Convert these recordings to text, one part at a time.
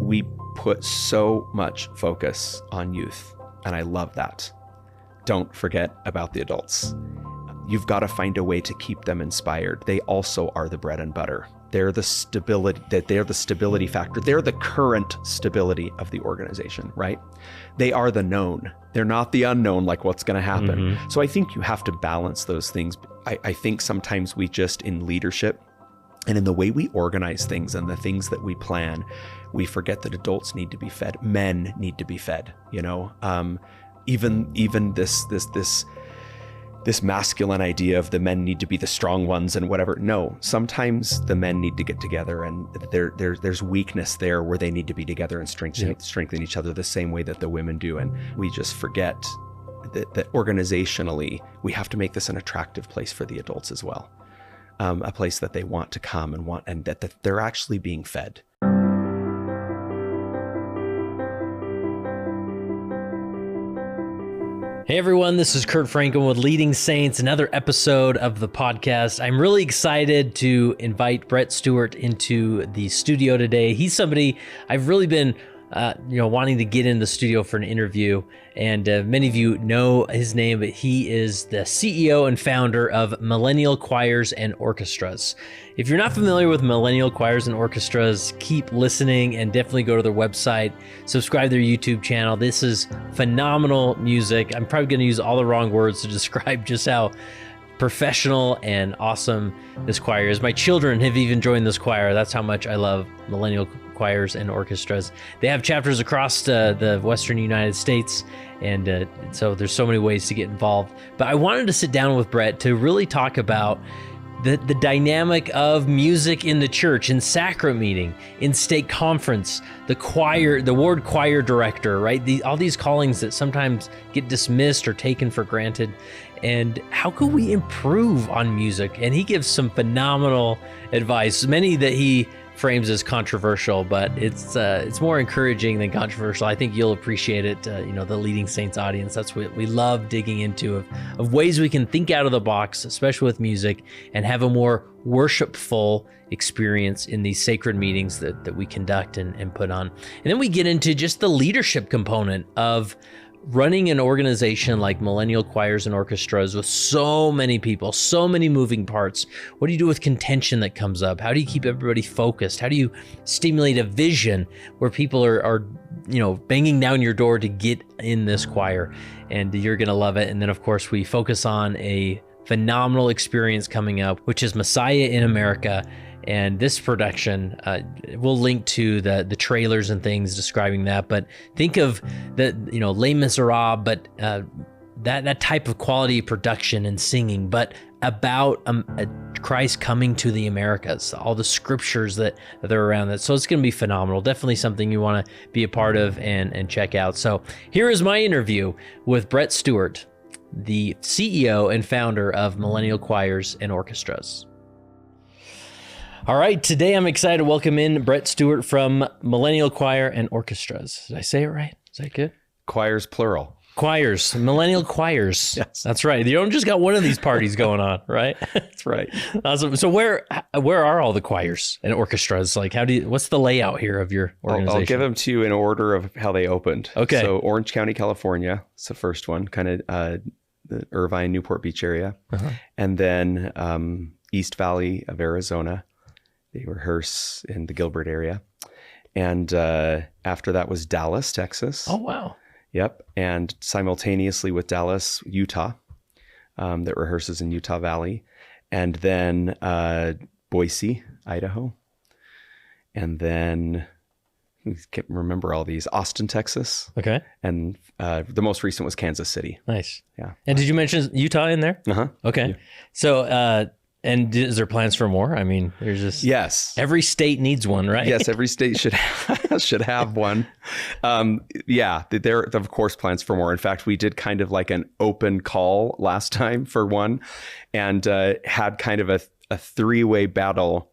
we put so much focus on youth, and I love that. Don't forget about the adults. You've got to find a way to keep them inspired. They also are the bread and butter. They're the stability factor. They're the current stability of the organization, right? They are the known. They're not the unknown, like what's going to happen. Mm-hmm. So I think you have to balance those things. I think sometimes we just, in leadership and in the way we organize things and the things that we plan, we forget that adults need to be fed. Men need to be fed, you know? Even this masculine idea of the men need to be the strong ones and whatever. No, sometimes the men need to get together, and there's weakness there where they need to be together and strengthen each other the same way that the women do. And we just forget that organizationally, we have to make this an attractive place for the adults as well. A place that they want to come and that they're actually being fed. Hey everyone, this is Kurt Franklin with Leading Saints, another episode of the podcast. I'm really excited to invite Brett Stewart into the studio today. He's somebody I've really been wanting to get in the studio for an interview, and many of you know his name, but he is the CEO and founder of Millennial Choirs and Orchestras. If you're not familiar with Millennial Choirs and Orchestras, keep listening and definitely go to their website, subscribe to their YouTube channel. This is phenomenal music. I'm probably going to use all the wrong words to describe just how professional and awesome this choir is. My children have even joined this choir. That's how much I love Millennial Choirs and Orchestras. They have chapters across the Western United States, and so there's so many ways to get involved. But I wanted to sit down with Brett to really talk about the dynamic of music in the church, in sacrament meeting, in stake conference, the choir, the ward choir director, right? All these callings that sometimes get dismissed or taken for granted. And how could we improve on music? And he gives some phenomenal advice, many that he frames as controversial, but it's more encouraging than controversial. I think you'll appreciate it. The Leading Saints audience, that's what we love digging into, of ways we can think out of the box, especially with music, and have a more worshipful experience in these sacred meetings that we conduct and put on. And then we get into just the leadership component of running an organization like Millennial Choirs and Orchestras with so many people, so many moving parts. What do you do with contention that comes up? How do you keep everybody focused? How do you stimulate a vision where people are banging down your door to get in this choir? And you're going to love it. And then, of course, we focus on a phenomenal experience coming up, which is Messiah in America. And this production, we'll link to the trailers and things describing that. But think of Les Miserables, but that type of quality production and singing, but about Christ coming to the Americas, all the scriptures that are around that. So it's going to be phenomenal. Definitely something you want to be a part of and check out. So here is my interview with Brett Stewart, the CEO and founder of Millennial Choirs and Orchestras. All right, today I'm excited to welcome in Brett Stewart from Millennial Choir and Orchestras. Did I say it right? Is that good? Choirs, plural. Choirs, Millennial Choirs. Yes. That's right. You don't just got one of these parties going on, right? That's right. Awesome. So where are all the choirs and orchestras? Like, what's the layout here of your organization? I'll give them to you in order of how they opened. Okay. So Orange County, California, it's the first one, kind of the Irvine, Newport Beach area. Uh-huh. And then East Valley of Arizona. They rehearse in the Gilbert area. And after that was Dallas, Texas. Oh, wow. Yep. And simultaneously with Dallas, Utah, that rehearses in Utah Valley. And then Boise, Idaho. And then, I can't remember all these, Austin, Texas. Okay. And the most recent was Kansas City. Nice. Yeah. And did you mention Utah in there? Uh-huh. Okay. Yeah. So, and is there plans for more? I mean, there's just... Yes. Every state needs one, right? Yes, every state should have one. There are, of course, plans for more. In fact, we did kind of like an open call last time for one, and had kind of a three-way battle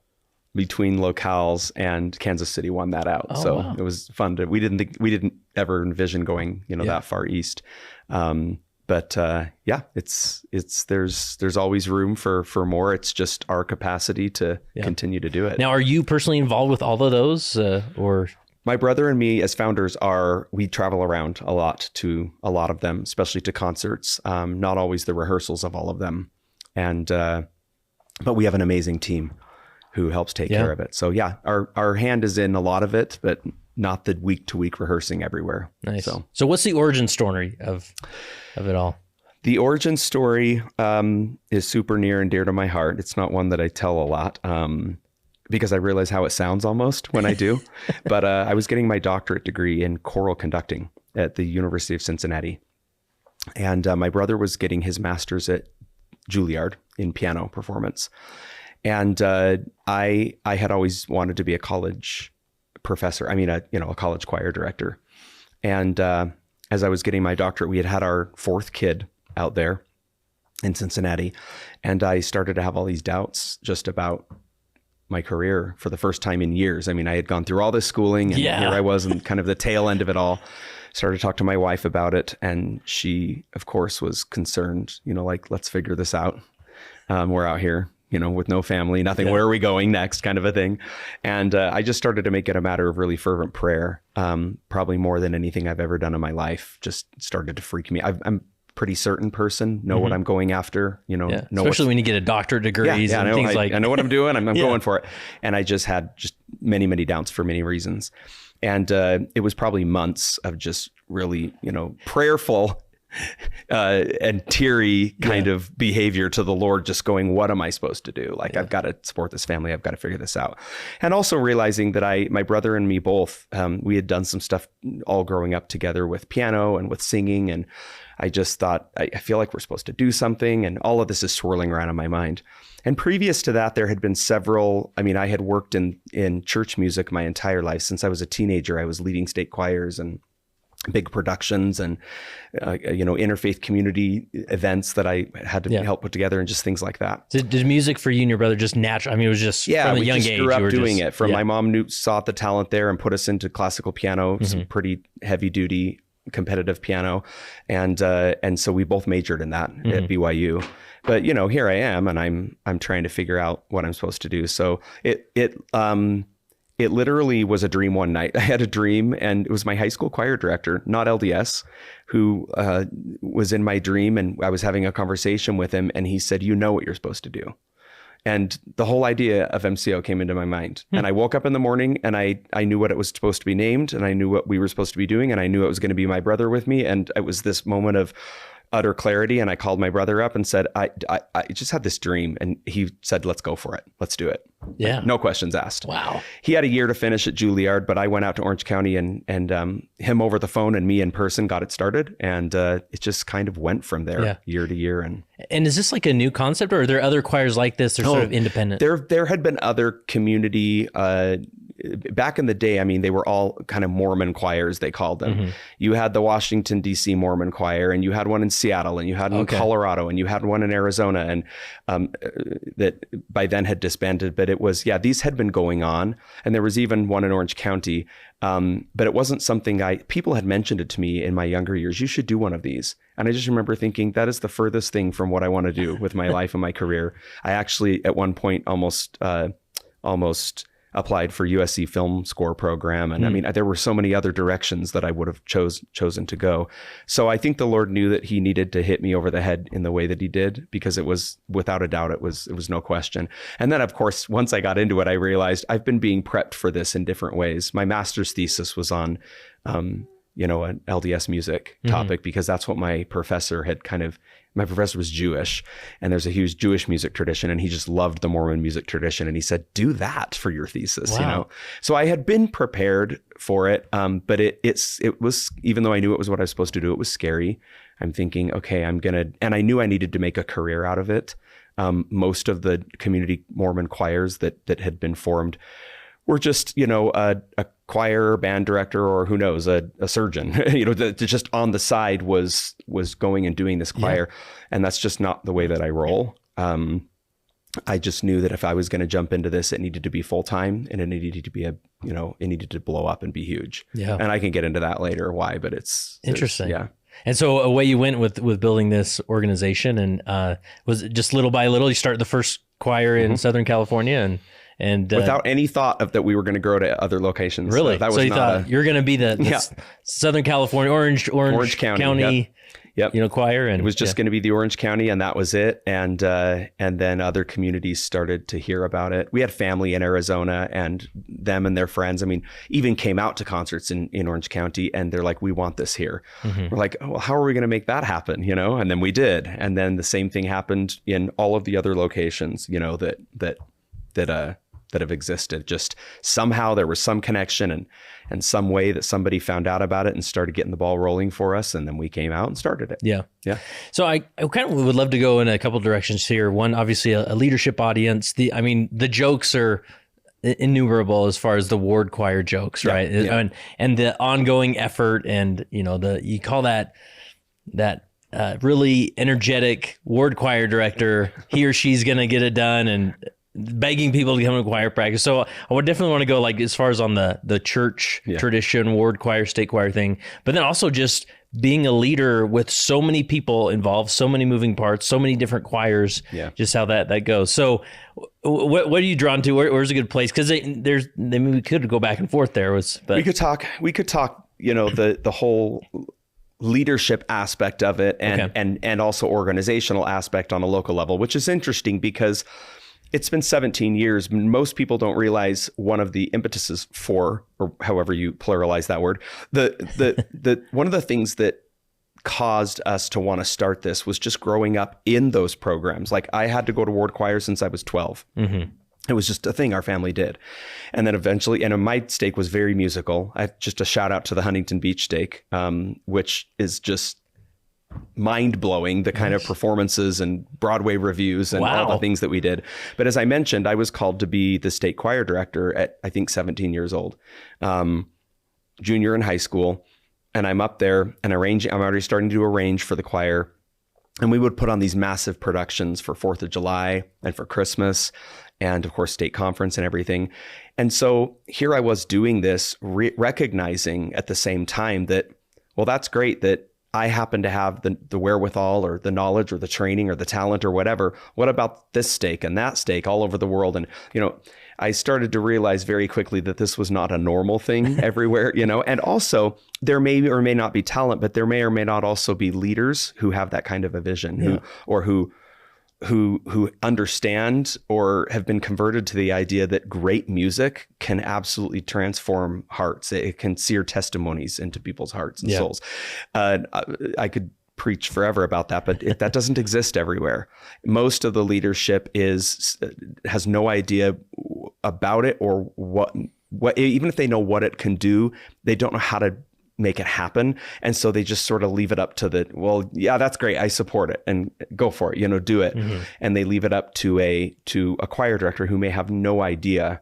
between locales, and Kansas City won that out. Oh, so wow. It was fun. We didn't ever envision going that far east. But there's always room for more. It's just our capacity to continue to do it. Now, are you personally involved with all of those, or? My brother and me as founders we travel around a lot to a lot of them, especially to concerts, not always the rehearsals of all of them. And, but we have an amazing team who helps take care of it. So yeah, our hand is in a lot of it, but not the week to week rehearsing everywhere. Nice. So what's the origin story of it all? The origin story is super near and dear to my heart. It's not one that I tell a lot because I realize how it sounds almost when I do. But I was getting my doctorate degree in choral conducting at the University of Cincinnati. And my brother was getting his master's at Juilliard in piano performance. And I had always wanted to be a college professor. I mean, a college choir director. And as I was getting my doctorate, we had our fourth kid out there in Cincinnati. And I started to have all these doubts just about my career for the first time in years. I mean, I had gone through all this schooling and here I was in kind of the tail end of it all. Started to talk to my wife about it. And she, of course, was concerned, like, let's figure this out. We're out here, with no family, nothing. Where are we going next kind of a thing. And I just started to make it a matter of really fervent prayer. Probably more than anything I've ever done in my life. Just started to freak me. I'm pretty certain person, know what I'm going after, especially when you get a doctorate degrees and things like. I know what I'm doing. I'm going for it. And I just had many, many doubts for many reasons. And it was probably months of just really, prayerful and teary kind of behavior to the Lord, just going, what am I supposed to do? Like, I've got to support this family. I've got to figure this out. And also realizing that my brother and me both, we had done some stuff all growing up together with piano and with singing. And I just thought, I feel like we're supposed to do something. And all of this is swirling around in my mind. And previous to that, there had been I had worked in church music my entire life. Since I was a teenager, I was leading state choirs and big productions and, interfaith community events that I had to help put together and just things like that. Did music for you and your brother just natural? I mean, it was just from a young age. Grew up doing it. My mom saw the talent there and put us into classical piano, some pretty heavy duty competitive piano. And so we both majored in that at BYU. But, here I am and I'm trying to figure out what I'm supposed to do. So it literally was a dream one night. I had a dream and it was my high school choir director, not LDS, who was in my dream, and I was having a conversation with him and he said, you know what you're supposed to do. And the whole idea of MCO came into my mind. And I woke up in the morning and I knew what it was supposed to be named and I knew what we were supposed to be doing and I knew it was going to be my brother with me. And it was this moment of utter clarity. And I called my brother up and said, I just had this dream. And he said, let's go for it. Let's do it. Yeah. No questions asked. Wow. He had a year to finish at Juilliard, but I went out to Orange County and him over the phone and me in person got it started. And it just kind of went from there year to year. And is this like a new concept, or are there other choirs like this? They're sort of independent? There had been other community, back in the day, I mean, they were all kind of Mormon choirs, they called them. You had the Washington, D.C. Mormon choir, and you had one in Seattle, and you had one in Colorado, and you had one in Arizona, and that by then had disbanded. But it was, these had been going on. And there was even one in Orange County. But it wasn't something people had mentioned it to me in my younger years. You should do one of these. And I just remember thinking that is the furthest thing from what I want to do with my life and my career. I actually, at one point, almost applied for USC film score program. And I mean, there were so many other directions that I would have chosen to go. So I think the Lord knew that he needed to hit me over the head in the way that he did, because it was, without a doubt, it was no question. And then of course, once I got into it, I realized I've been being prepped for this in different ways. My master's thesis was on, an LDS music topic, because that's what my professor my professor was Jewish, and there's a huge Jewish music tradition, and he just loved the Mormon music tradition. And he said, do that for your thesis, So I had been prepared for it. But it was, even though I knew it was what I was supposed to do, it was scary. I'm thinking, okay, and I knew I needed to make a career out of it. Most of the community Mormon choirs that had been formed were just, a choir, band director, or who knows, a surgeon, that just on the side was going and doing this choir. And that's just not the way that I roll. I just knew that if I was going to jump into this, it needed to be full-time, and it needed to be it needed to blow up and be huge. Yeah. And I can get into that later, why, but it's interesting. Yeah. And so away you went with building this organization, and was it just little by little, you started the first choir in Southern California, And without any thought of that we were going to grow to other locations. Really? That was so you not thought you're going to be the Southern California, Orange County Yep. choir. And it was just going to be the Orange County, and that was it. And then other communities started to hear about it. We had family in Arizona, and them and their friends, I mean, even came out to concerts in Orange County, and they're like, we want this here. We're like, oh, well, how are we going to make that happen? And then we did. And then the same thing happened in all of the other locations, that have existed. Just somehow there was some connection and some way that somebody found out about it and started getting the ball rolling for us. And then we came out and started it. Yeah. Yeah. So I kind of would love to go in a couple directions here. One, obviously a leadership audience. The jokes are innumerable as far as the ward choir jokes, right? Yeah. And the ongoing effort, and you call that really energetic ward choir director, he or she's going to get it done, and begging people to come to choir practice. So I would definitely want to go like as far as on the church tradition, ward choir, state choir thing, but then also just being a leader with so many people involved, so many moving parts, so many different choirs, just how that goes. So what are you drawn to? Where's a good place? Because we could go back and forth there. But we could talk, the whole leadership aspect of it and also organizational aspect on a local level, which is interesting because it's been 17 years. Most people don't realize one of the impetuses for, or however you pluralize that word, the one of the things that caused us to want to start this was just growing up in those programs. Like I had to go to ward choir since I was 12. Mm-hmm. It was just a thing our family did. And then eventually, and my stake was very musical. Just a shout out to the Huntington Beach stake, which is just mind-blowing, the kind of performances and Broadway reviews and all the things that we did. But as I mentioned, I was called to be the state choir director at, I think, 17 years old, junior in high school. And I'm up there and arranging, I'm already starting to arrange for the choir. And we would put on these massive productions for 4th of July and for Christmas and of course, state conference and everything. And so here I was doing this, recognizing at the same time that, well, that's great that I happen to have the wherewithal or the knowledge or the training or the talent or whatever. What about this stake and that stake all over the world? And, I started to realize very quickly that this was not a normal thing everywhere, and also there may or may not be talent, but there may or may not also be leaders who have that kind of a vision who understand or have been converted to the idea that great music can absolutely transform hearts. It can sear testimonies into people's hearts and souls. I could preach forever about that, but that doesn't exist everywhere. Most of the leadership has no idea about it or what even if they know what it can do, they don't know how to make it happen. And so they just sort of leave it up to that's great. I support it and go for it, do it. Mm-hmm. And they leave it up to a choir director who may have no idea,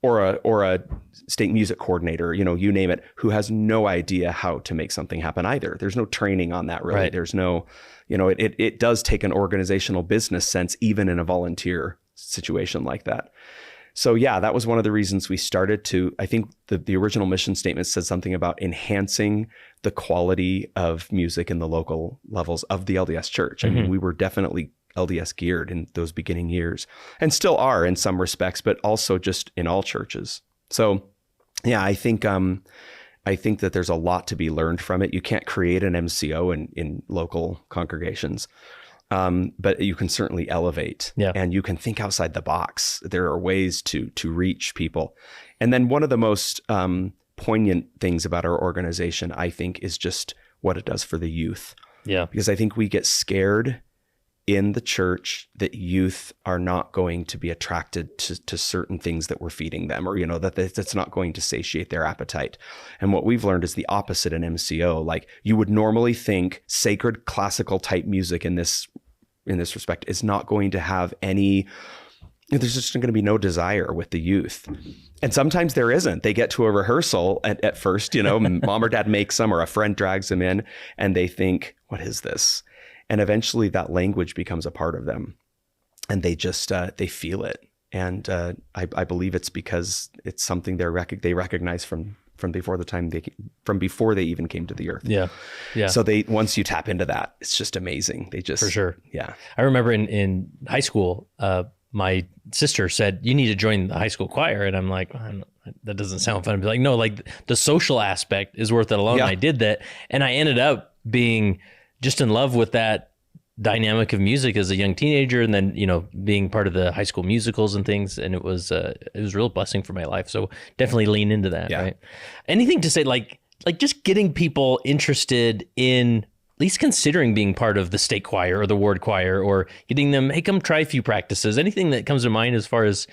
or a state music coordinator, you name it, who has no idea how to make something happen either. There's no training on that really. Right. There's no, it does take an organizational business sense, even in a volunteer situation like that. So that was one of the reasons we started to, I think the original mission statement said something about enhancing the quality of music in the local levels of the LDS church. Mm-hmm. I mean, we were definitely LDS geared in those beginning years and still are in some respects, but also just in all churches. So I think that there's a lot to be learned from it. You can't create an MCO in local congregations. But you can certainly elevate and you can think outside the box. There are ways to reach people. And then one of the most poignant things about our organization, I think, is just what it does for the youth. Yeah. Because I think we get scared in the church that youth are not going to be attracted to certain things that we're feeding them, or, that's not going to satiate their appetite. And what we've learned is the opposite in MCO. Like you would normally think sacred classical type music in this respect is not going to have any, there's just going to be no desire with the youth. And sometimes there isn't. They get to a rehearsal at first, mom or dad makes them or a friend drags them in and they think, what is this? And eventually that language becomes a part of them and they just, they feel it. And I believe it's because it's something they recognize from before they even came to the earth. Yeah. Yeah. So once you tap into that, it's just amazing. They just, for sure. Yeah. I remember in high school, my sister said, you need to join the high school choir. And I'm like, that doesn't sound fun. I'd be like, no, like the social aspect is worth it alone. Yeah. I did that. And I ended up being just in love with that dynamic of music as a young teenager, and then, you know, being part of the high school musicals and things. And it was a real blessing for my life. So definitely lean into that. Yeah. Right. Anything to say, like just getting people interested in at least considering being part of the state choir or the ward choir, or getting them, hey, come try a few practices. Anything that comes to mind as far as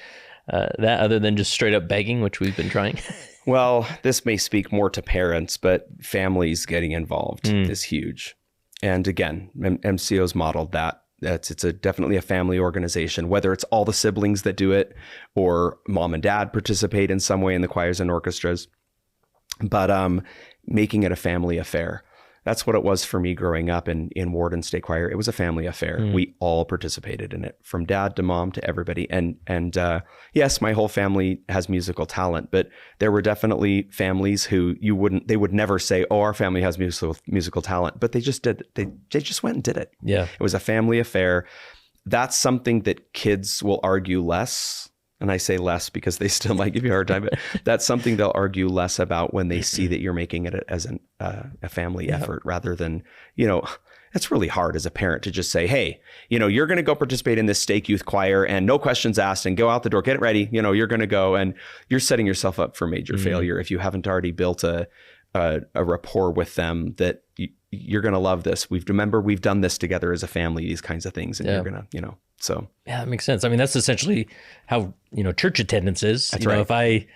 that, other than just straight up begging, which we've been trying? Well, this may speak more to parents, but families getting involved is huge. And again, MCO's modeled that. It's definitely a family organization, whether it's all the siblings that do it or mom and dad participate in some way in the choirs and orchestras, but making it a family affair. That's what it was for me growing up in ward and state choir. It was a family affair. We all participated in it, from dad to mom to everybody. And yes, my whole family has musical talent, but there were definitely families who they would never say, oh, our family has musical talent, but they just did. They just went and did it. Yeah. It was a family affair. That's something that kids will argue less. And I say less because they still might give you a hard time, but that's something they'll argue less about when they see that you're making it as a family effort, rather than, you know, it's really hard as a parent to just say, hey, you know, you're going to go participate in this stake youth choir and no questions asked, and go out the door, get it ready. You know, you're going to go, and you're setting yourself up for major failure if you haven't already built a rapport with them that you're going to love this. We've done this together as a family, these kinds of things, and you're going to, you know. So yeah, that makes sense. I mean, that's essentially how, you know, church attendance is. That's you know, right. if I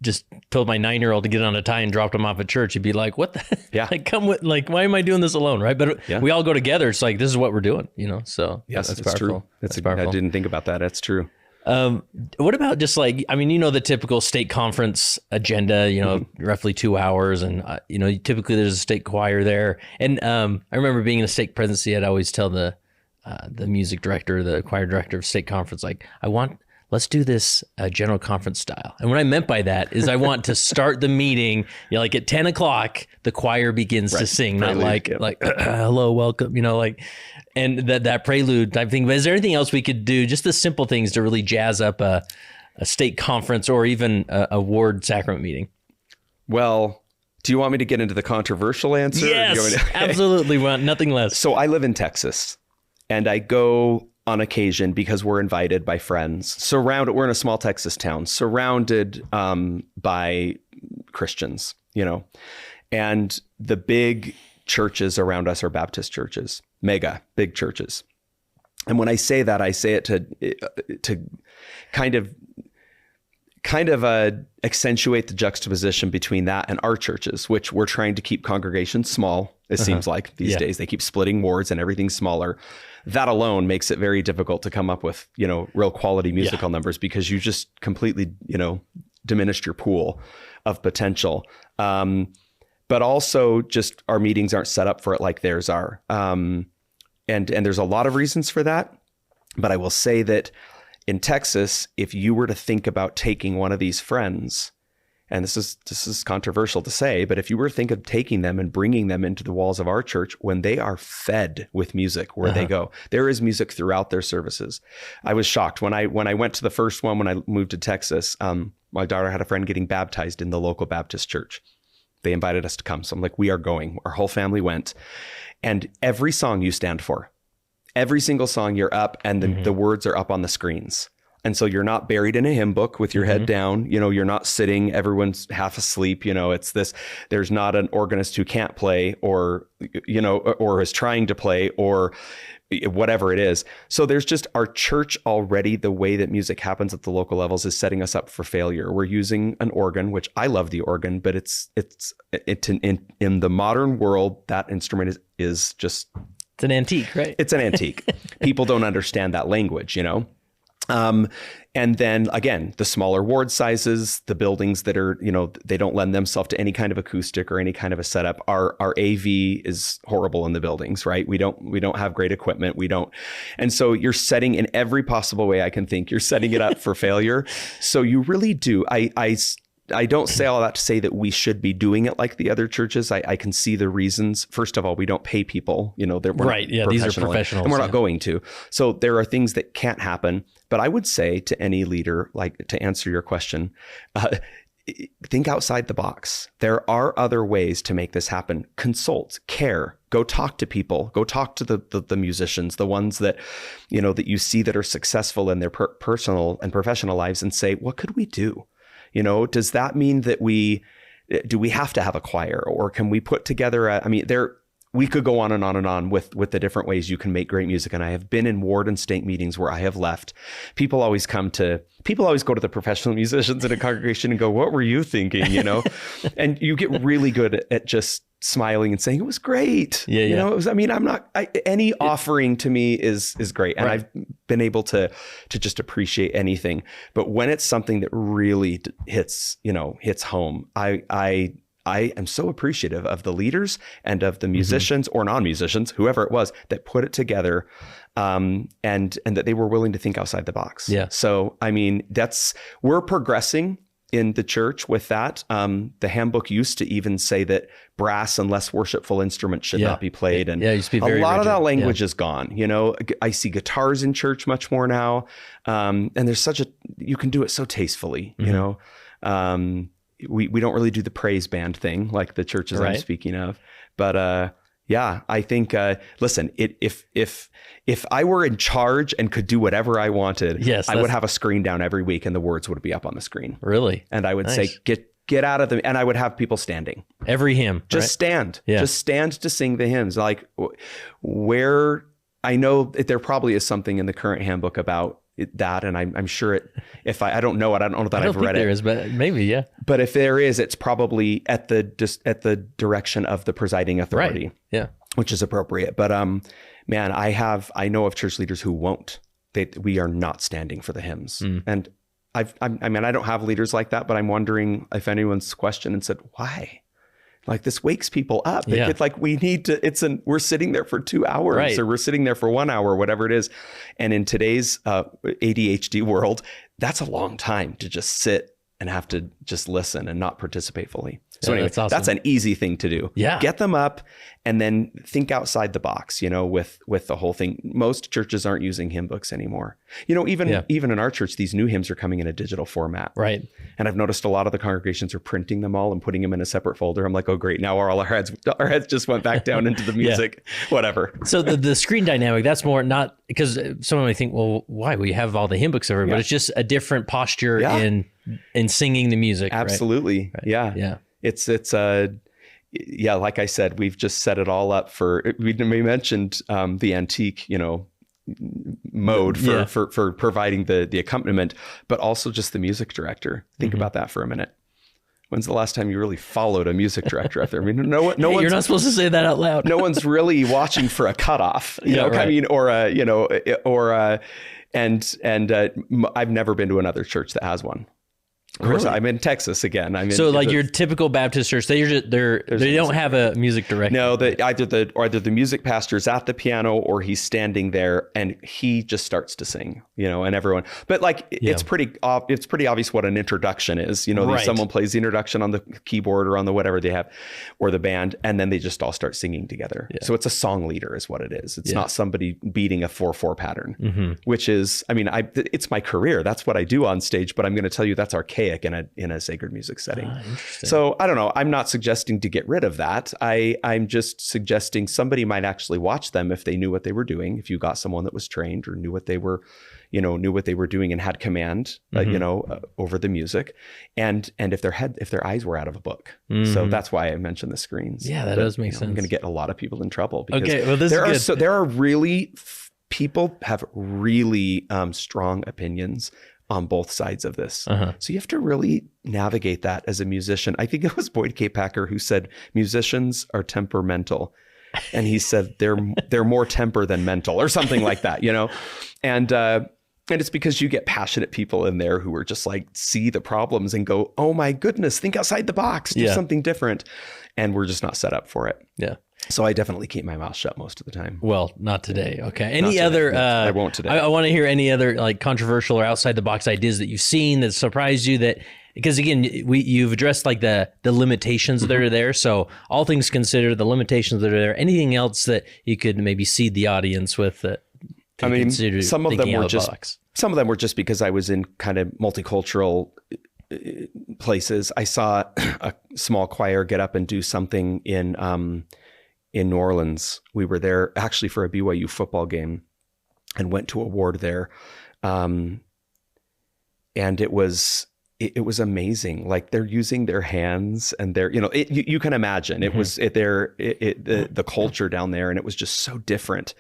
just told my 9-year-old to get on a tie and dropped him off at church, he'd be like, what the, like, come with, like, why am I doing this alone? Right. But we all go together. It's like, this is what we're doing, you know? So yes, that's it's powerful. true. That's powerful. I didn't think about that. That's true. What about just like, I mean, you know, the typical state conference agenda, you know, roughly 2 hours, and, you know, typically there's a state choir there. And I remember being in a state presidency, I'd always tell the music director, the choir director of state conference, like, let's do this general conference style. And what I meant by that is I want to start the meeting, you know, like at 10 o'clock, the choir begins to sing, not like hello, welcome, you know, like, and that prelude type thing. But is there anything else we could do, just the simple things to really jazz up a state conference or even a ward sacrament meeting? Well, do you want me to get into the controversial answer? Yes, absolutely. Want nothing less. So I live in Texas, and I go on occasion because we're invited by friends. We're in a small Texas town, surrounded by Christians, you know, and the big churches around us are Baptist churches, mega big churches. And when I say that, I say it to kind of accentuate the juxtaposition between that and our churches, which we're trying to keep congregations small. It seems like these days they keep splitting wards and everything's smaller. That alone makes it very difficult to come up with, you know, real quality musical numbers, because you just completely, you know, diminished your pool of potential. But also just our meetings aren't set up for it like theirs are. And there's a lot of reasons for that. But I will say that in Texas, if you were to think about taking one of these friends, and this is controversial to say, but if you were to think of taking them and bringing them into the walls of our church, when they are fed with music where they go, there is music throughout their services. I was shocked when I went to the first one, when I moved to Texas. My daughter had a friend getting baptized in the local Baptist church. They invited us to come. So I'm like, we are going. Our whole family went. And every song you stand for, every single song you're up, and the words are up on the screens. And so you're not buried in a hymn book with your head down, you know, you're not sitting, everyone's half asleep, you know, it's this, there's not an organist who can't play, or, you know, or is trying to play, or whatever it is. So there's just our church already, the way that music happens at the local levels is setting us up for failure. We're using an organ, which I love the organ, but it's in the modern world, that instrument is just... It's an antique, right? It's an antique. People don't understand that language, you know? And then again, the smaller ward sizes, the buildings that are, you know, they don't lend themselves to any kind of acoustic or any kind of a setup. Our AV is horrible in the buildings, right? We don't have great equipment. And so you're setting, in every possible way I can think, you're setting it up for failure. So you really do. I don't say all that to say that we should be doing it like the other churches. I can see the reasons. First of all, we don't pay people, we're right. Yeah. These are professionals. And we're not going to. So there are things that can't happen. But I would say to any leader, like to answer your question, think outside the box. There are other ways to make this happen. Consult, care, go talk to people, go talk to the musicians, the ones that, that you see that are successful in their personal and professional lives, and say, what could we do? Does that mean that do we have to have a choir, or can we put together we could go on and on and on with the different ways you can make great music. And I have been in ward and stake meetings where I have left. People always go to the professional musicians in a congregation and go, what were you thinking? And you get really good at just smiling and saying it was great. Yeah. It was, any offering to me is great. And I've been able to just appreciate anything. But when it's something that really hits home, I am so appreciative of the leaders and of the musicians or non-musicians, whoever it was, that put it together, and that they were willing to think outside the box. Yeah. So, we're progressing in the church with that. The handbook used to even say that brass and less worshipful instruments should not be played. And it used to be very a lot rigid. of that language is gone. I see guitars in church much more now. And there's you can do it so tastefully, We don't really do the praise band thing like the churches I'm speaking of, but I think listen, if I were in charge and could do whatever I wanted, I would have a screen down every week and the words would be up on the screen. Really? And I would say get out of them, and I would have people standing. Every hymn, just stand, just stand to sing the hymns. Like where I know that there probably is something in the current handbook about that, and I'm sure I don't know it. I don't know that I've read it. There is, but maybe, yeah. But if there is, it's probably at the direction of the presiding authority, right. Yeah, which is appropriate. But man, I know of church leaders who won't. We are not standing for the hymns, and I don't have leaders like that, but I'm wondering if anyone's questioned and said, why? Like, this wakes people up. It's like, we need to, we're sitting there for 2 hours or we're sitting there for 1 hour, whatever it is. And in today's ADHD world, that's a long time to just sit and have to just listen and not participate fully. So anyway, that's awesome. That's an easy thing to do. Yeah. Get them up and then think outside the box, with the whole thing. Most churches aren't using hymn books anymore. Even in our church, these new hymns are coming in a digital format. Right. And I've noticed a lot of the congregations are printing them all and putting them in a separate folder. I'm like, oh, great. Now our heads just went back down into the music, whatever. So the screen dynamic, that's more not because someone might think, well, why? We have all the hymn books over, but it's just a different posture in singing the music. Absolutely. Right? Yeah. Yeah. It's like I said, we've just set it all up we mentioned the antique, mode for providing the accompaniment, but also just the music director. Think about that for a minute. When's the last time you really followed a music director out there? You're not supposed to say that out loud. No one's really watching for a cutoff, I've never been to another church that has one. Of course, I'm in Texas again. Your typical Baptist church, they don't have a music director. No, either the music pastor's at the piano or he's standing there and he just starts to sing, and everyone. But it's pretty obvious what an introduction is. Someone plays the introduction on the keyboard or on the whatever they have, or the band, and then they just all start singing together. Yeah. So it's a song leader, is what it is. It's not somebody beating a 4/4 pattern, which is, it's my career. That's what I do on stage. But I'm going to tell you that's archaic in a sacred music setting. So I don't know. I'm not suggesting to get rid of that. I'm just suggesting somebody might actually watch them if they knew what they were doing. If you got someone that was trained or knew what they were doing and had command, over the music, and if their eyes were out of a book. So that's why I mentioned the screens. Yeah, that does make sense. I'm going to get a lot of people in trouble because there are really people have really strong opinions on both sides of this. So you have to really navigate that as a musician. I think it was Boyd K. Packer who said musicians are temperamental. And he said they're more temper than mental or something like that, And it's because you get passionate people in there who are just like, see the problems and go, oh my goodness, think outside the box, do something different. And we're just not set up for it. Yeah. So I definitely keep my mouth shut most of the time. Well, not today. Okay. Not Any today. other? No, I won't today. I want to hear any other like controversial or outside the box ideas that you've seen that surprised you. That because again, you've addressed like the limitations that are there. So all things considered, the limitations that are there. Anything else that you could maybe seed the audience with? That I mean, some of them were just because I was in kind of multicultural places. I saw a small choir get up and do something in New Orleans. We were there actually for a BYU football game and went to a ward there. And it was amazing. Like they're using their hands and they're, you can imagine it was the culture down there. And it was just so different.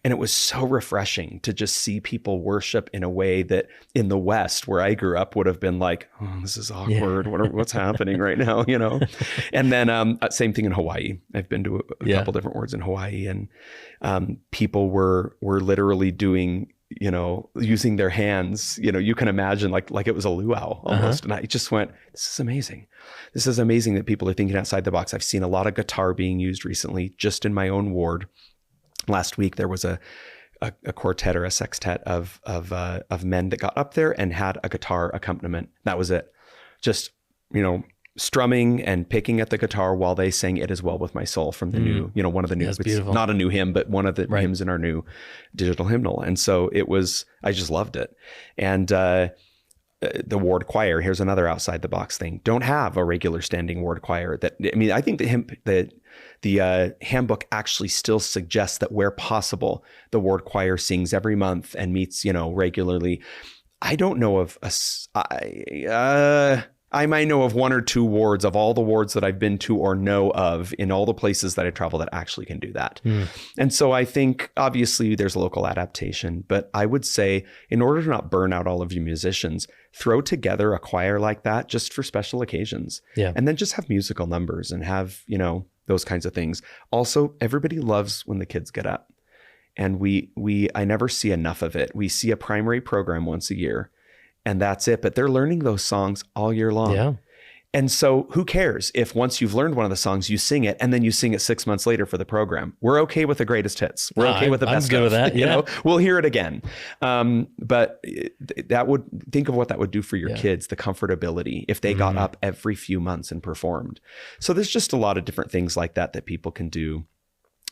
And it was so refreshing to just see people worship in a way that in the West, where I grew up, would have been like, oh, this is awkward. Yeah. What's happening right now? And then same thing in Hawaii. I've been to a couple different wards in Hawaii, and people were literally doing, using their hands. You can imagine like it was a luau almost. And I just went, this is amazing. This is amazing that people are thinking outside the box. I've seen a lot of guitar being used recently, just in my own ward. Last week, there was a quartet or a sextet of men that got up there and had a guitar accompaniment. That was it. Just, strumming and picking at the guitar while they sang "It Is Well With My Soul" from the new, one of the new, it's not a new hymn, but one of the hymns in our new digital hymnal. And so I just loved it. And the ward choir, here's another outside the box thing. Don't have a regular standing ward choir. I think the handbook actually still suggests that where possible, the ward choir sings every month and meets, regularly. I don't know of I might know of one or two wards of all the wards that I've been to or know of in all the places that I travel that actually can do that. And so I think obviously there's local adaptation, but I would say in order to not burn out all of you musicians, throw together a choir like that just for special occasions. Yeah. And then just have musical numbers and have, those kinds of things. Also, everybody loves when the kids get up, and I never see enough of it. We see a primary program once a year, and that's it. But they're learning those songs all year long. Yeah. And so who cares if once you've learned one of the songs, you sing it and then you sing it 6 months later for the program? We're okay with the greatest hits. We're okay with the best. I'm good with that. Yeah. We'll hear it again. But think of what that would do for your kids, the comfortability if they got up every few months and performed. So there's just a lot of different things like that people can do.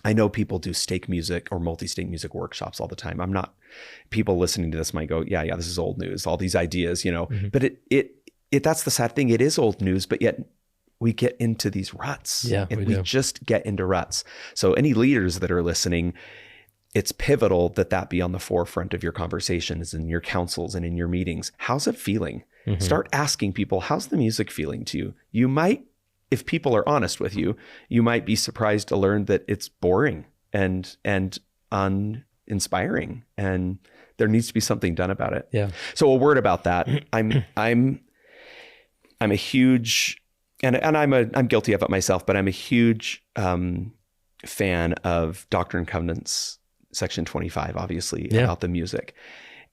I know people do stake music or multi-stake music workshops all the time. People listening to this might go, yeah, this is old news, all these ideas, but that's the sad thing. It is old news, but yet we get into these ruts. Yeah, we just get into ruts. So any leaders that are listening, it's pivotal that be on the forefront of your conversations and your councils and in your meetings. How's it feeling? Start asking people, how's the music feeling to you? You might, if people are honest with you, you might be surprised to learn that it's boring and uninspiring, and there needs to be something done about it. Yeah. So a word about that. I'm a huge, and I'm guilty of it myself, but I'm a huge fan of Doctrine and Covenants, section 25, obviously, about the music,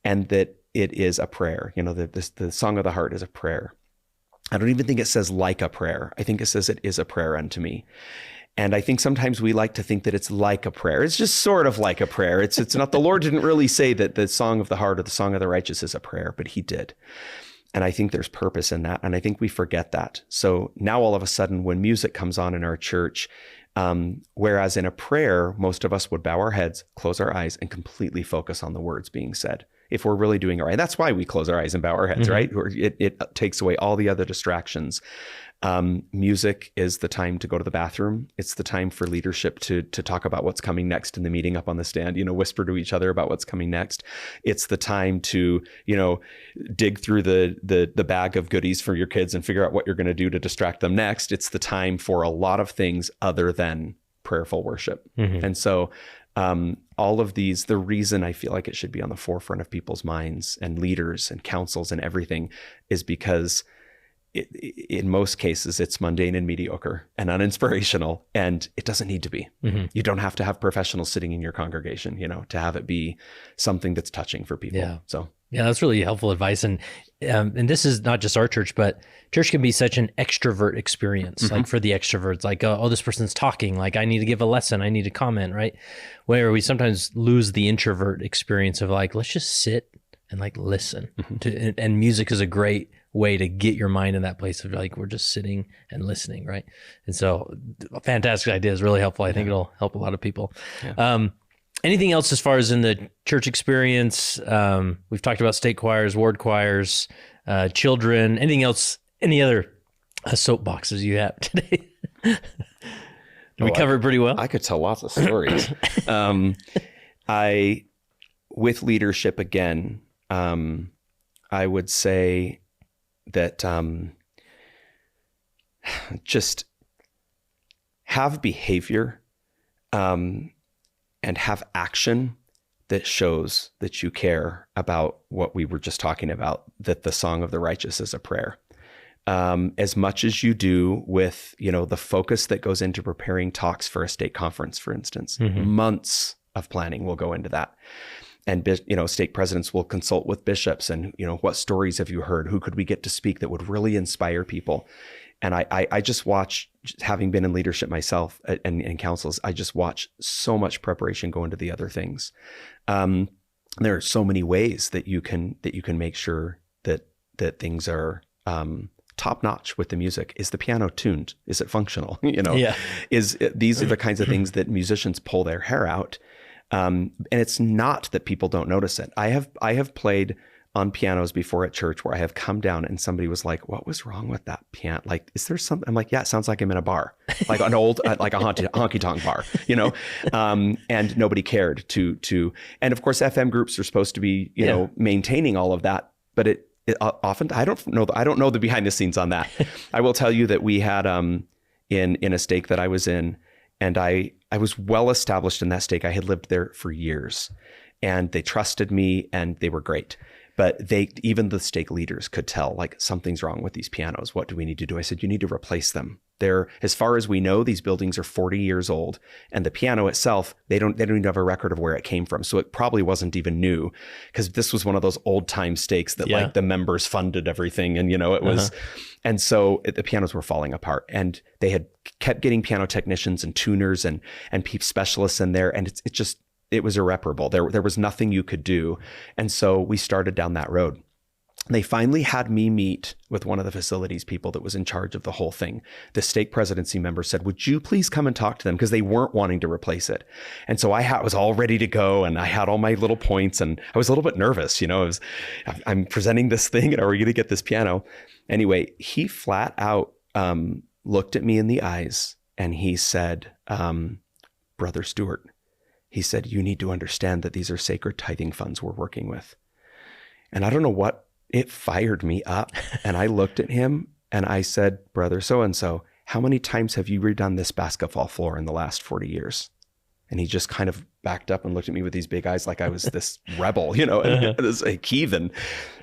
and that it is a prayer. The song of the heart is a prayer. I don't even think it says like a prayer. I think it says it is a prayer unto me. And I think sometimes we like to think that it's like a prayer. It's just sort of like a prayer. It's not, the Lord didn't really say that the song of the heart or the song of the righteous is a prayer, but he did. And I think there's purpose in that. And I think we forget that. So now all of a sudden when music comes on in our church, whereas in a prayer, most of us would bow our heads, close our eyes, and completely focus on the words being said. If we're really doing it right. That's why we close our eyes and bow our heads, right? It takes away all the other distractions. Music is the time to go to the bathroom. It's the time for leadership to talk about what's coming next in the meeting up on the stand, whisper to each other about what's coming next. It's the time to, dig through the bag of goodies for your kids and figure out what you're going to do to distract them next. It's the time for a lot of things other than prayerful worship. And so, all of these, the reason I feel like it should be on the forefront of people's minds and leaders and councils and everything is because in most cases, it's mundane and mediocre and uninspirational, and it doesn't need to be. You don't have to have professionals sitting in your congregation, to have it be something that's touching for people. Yeah. So. Yeah, that's really helpful advice. And and this is not just our church, but church can be such an extrovert experience, like for the extroverts, like, oh, this person's talking, like I need to give a lesson, I need to comment, right? Where we sometimes lose the introvert experience of like, let's just sit and like listen to, and music is a great way to get your mind in that place of like, we're just sitting and listening, right? And so fantastic idea, is really helpful. I think it'll help a lot of people. Anything else as far as in the church experience? We've talked about state choirs, ward choirs, children. Anything else? Any other soapboxes you have today? We covered pretty well. I could tell lots of stories. With leadership again, I would say that just have behavior and have action that shows that you care about what we were just talking about, that the song of the righteous is a prayer. As much as you do with, the focus that goes into preparing talks for a state conference, for instance, months of planning will go into that. And, state presidents will consult with bishops and, what stories have you heard? Who could we get to speak that would really inspire people? And I just watch, having been in leadership myself and in councils, I just watch so much preparation go into the other things. There are so many ways that you can make sure that things are top notch with the music. Is the piano tuned? Is it functional? These are the kinds of things that musicians pull their hair out. And it's not that people don't notice it. I have played on pianos before at church where I have come down and somebody was like, "What was wrong with that piano? Like, is there something?" I'm like, "Yeah, it sounds like I'm in a bar, like an old, like a honky tonk bar, and nobody cared to, and of course FM groups are supposed to be, maintaining all of that, but it often, I don't know the behind the scenes on that. I will tell you that we had, in a stake that I was in, and I was well established in that stake. I had lived there for years and they trusted me and they were great. But even the stake leaders could tell, like, something's wrong with these pianos. What do we need to do? I said, you need to replace them. They're, as far as we know, these buildings are 40 years old, and the piano itself, they don't even have a record of where it came from. So it probably wasn't even new, because this was one of those old time stakes that like the members funded everything. And, it was, and so the pianos were falling apart, and they had kept getting piano technicians and tuners and specialists in there. And it was irreparable. There was nothing you could do. And so we started down that road. They finally had me meet with one of the facilities people that was in charge of the whole thing. The stake presidency member said, "Would you please come and talk to them?" Because they weren't wanting to replace it. And so I was all ready to go, and I had all my little points, and I was a little bit nervous. I'm presenting this thing, and are we going to get this piano? Anyway, he flat out looked at me in the eyes, and he said, "Brother Stewart," he said, "you need to understand that these are sacred tithing funds we're working with." And I don't know what, it fired me up. And I looked at him and I said, "Brother so-and-so, how many times have you redone this basketball floor in the last 40 years? And he just kind of backed up and looked at me with these big eyes like I was this rebel, this heathen.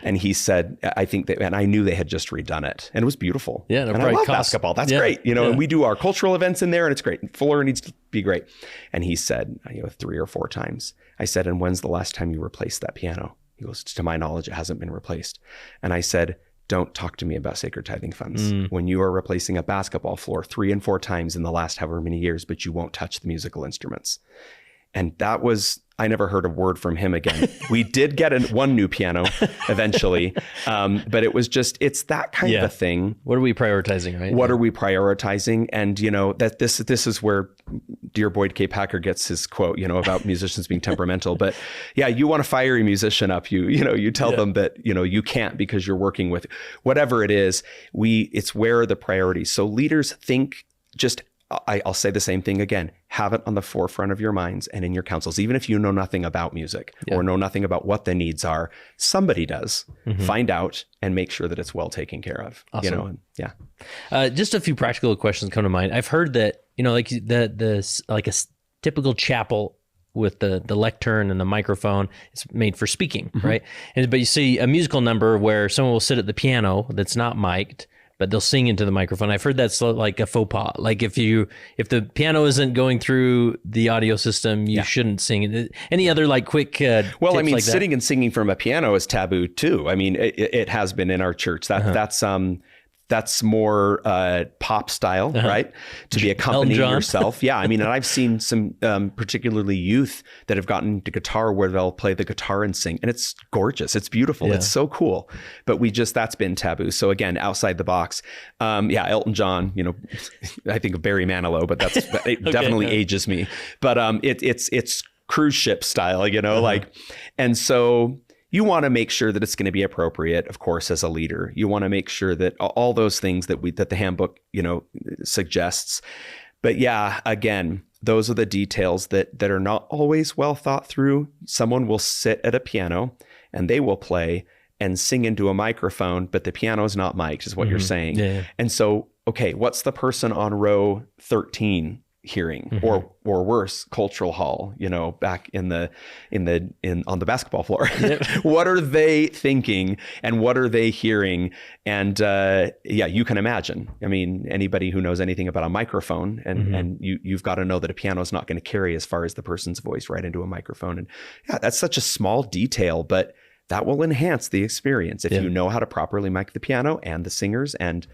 And he said, "I think that," and I knew they had just redone it, and it was beautiful. Yeah, and I love basketball. That's great. And we do our cultural events in there, and it's great. Fuller needs to be great. And he said, 3 or 4 times. I said, "And when's the last time you replaced that piano?" He goes, "To my knowledge, it hasn't been replaced." And I said, "Don't talk to me about sacred tithing funds. When you are replacing a basketball floor 3 and 4 times in the last however many years, but you won't touch the musical instruments." And that was, I never heard a word from him again. We did get one new piano eventually, but it's that kind of a thing. What are we prioritizing, right? What are we prioritizing? And, that this is where dear Boyd K. Packer gets his quote, about musicians being temperamental. But yeah, you want to fire a musician up, you tell them that, you can't because you're working with whatever it is. It's where are the priorities. So leaders think, I'll say the same thing again, have it on the forefront of your minds and in your councils, even if you know nothing about music or know nothing about what the needs are. Somebody does. Find out and make sure that it's well taken care of. Awesome. Just a few practical questions come to mind. I've heard that, like like a typical chapel with the lectern and the microphone, it's made for speaking, right? But you see a musical number where someone will sit at the piano that's not mic'd, but they'll sing into the microphone. I've heard that's like a faux pas. Like if the piano isn't going through the audio system, you shouldn't sing. Any other like quick well, I tips mean, like sitting and singing from a piano is taboo too. I mean, it has been in our church. That's more pop style, right? To be accompanying yourself. Yeah, I mean, and I've seen some particularly youth that have gotten into guitar where they'll play the guitar and sing, and it's gorgeous. It's beautiful. Yeah. It's so cool. But that's been taboo. So again, outside the box. Elton John, I think of Barry Manilow, but it definitely ages me. But it's cruise ship style, and so you want to make sure that it's going to be appropriate, of course, as a leader. You want to make sure that all those things that the handbook, suggests. But yeah, again, those are the details that are not always well thought through. Someone will sit at a piano and they will play and sing into a microphone, but the piano is not mic'd, is what you're saying. Yeah. And so, okay, what's the person on row 13 hearing, or worse, cultural hall, back on the basketball floor? Yep. What are they thinking and what are they hearing? And you can imagine. I mean, anybody who knows anything about a microphone and you've got to know that a piano is not going to carry as far as the person's voice right into a microphone. And that's such a small detail, but that will enhance the experience if you know how to properly mic the piano and the singers. And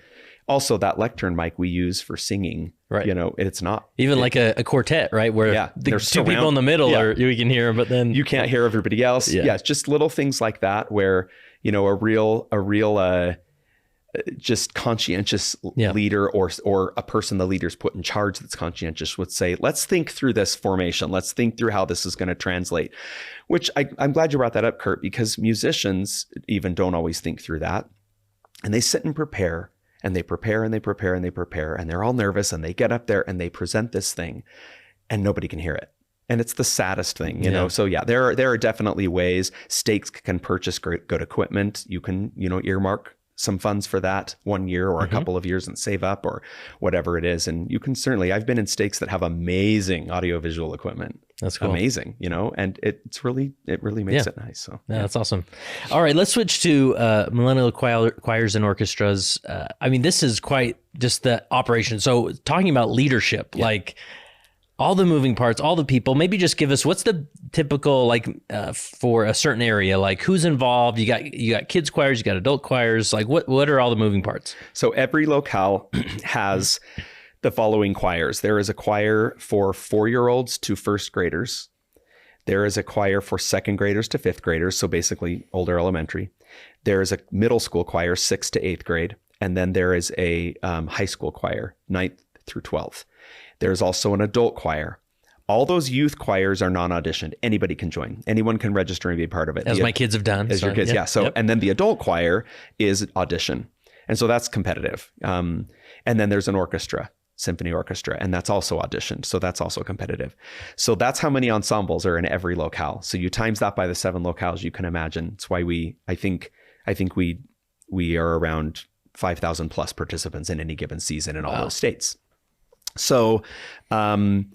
also that lectern mic we use for singing, right? It's not even like a quartet, right? Where there's two people in the middle, or you can hear them, but then you can't hear everybody else. Yeah, it's just little things like that where a real just conscientious leader or a person the leader's put in charge that's conscientious would say, let's think through this formation. Let's think through how this is going to translate. Which I'm glad you brought that up, Kurt, because musicians even don't always think through that, and they sit and prepare. And they prepare and they prepare and they prepare, and they're all nervous, and they get up there and they present this thing and nobody can hear it. And it's the saddest thing, you know? So there are definitely ways. Stakes can purchase good equipment. You can, earmark some funds for that 1 year or a couple of years and save up or whatever it is. And you can certainly, I've been in stakes that have amazing audiovisual equipment. That's cool. Amazing, and it really makes it nice. So that's awesome. All right, let's switch to Millennial Choirs and Orchestras. This is quite just the operation. So talking about leadership, like all the moving parts, all the people, maybe just give us what's the typical for a certain area, like who's involved. You got kids choirs, you got adult choirs. Like what are all the moving parts? So every locale has the following choirs. There is a choir for 4-year-olds to first graders. There is a choir for second graders to fifth graders, so basically older elementary. There is a middle school choir, 6th to 8th grade. And then there is a high school choir, 9th through 12th. There's also an adult choir. All those youth choirs are non-auditioned. Anybody can join. Anyone can register and be a part of it. As my kids have done. As your kids, And then the adult choir is audition. And so that's competitive. And then there's an orchestra, symphony orchestra, and that's also auditioned. So that's also competitive. So that's how many ensembles are in every locale. So you times that by the 7 locales, you can imagine. It's why I think we are around 5,000 plus participants in any given season in all those states. So, and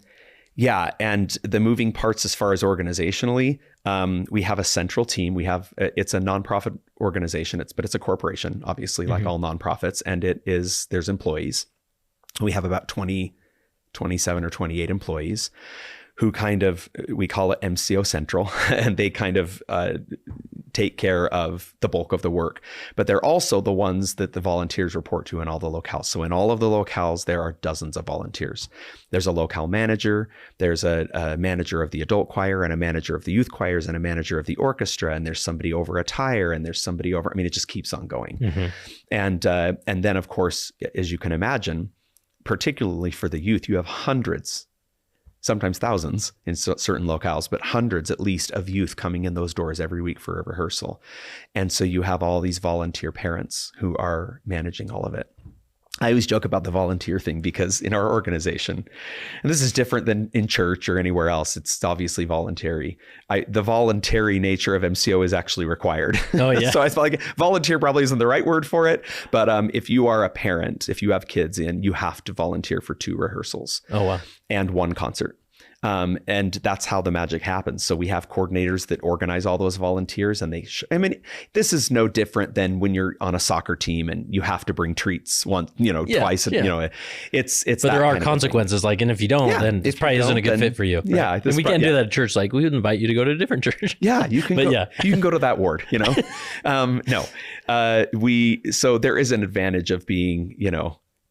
the moving parts as far as organizationally, we have a central team. It's a nonprofit organization, but it's a corporation, obviously, like all nonprofits, and there's employees. We have about 27 or 28 employees who we call it MCO Central, and they kind of take care of the bulk of the work. But they're also the ones that the volunteers report to in all the locales. So in all of the locales, there are dozens of volunteers. There's a locale manager, there's a manager of the adult choir and a manager of the youth choirs and a manager of the orchestra, and there's somebody over attire, and there's somebody over, it just keeps on going. And then of course, as you can imagine, particularly for the youth, you have hundreds, sometimes thousands in certain locales, but hundreds at least of youth coming in those doors every week for a rehearsal. And so you have all these volunteer parents who are managing all of it. I always joke about the volunteer thing because in our organization, and this is different than in church or anywhere else, it's obviously voluntary. The voluntary nature of MCO is actually required. Oh yeah. So I feel like volunteer probably isn't the right word for it, but if you are a parent, if you have kids in, you have to volunteer for 2 rehearsals. Oh wow. And 1 concert. And that's how the magic happens. So we have coordinators that organize all those volunteers, and this is no different than when you're on a soccer team and you have to bring treats twice. Yeah. It's but there are consequences. Like, and if you don't, then it probably isn't a good fit for you. Yeah. Right? And we can't do that at church. Like, we would invite you to go to a different church. Yeah, you can. You can go to that ward. So there is an advantage of being,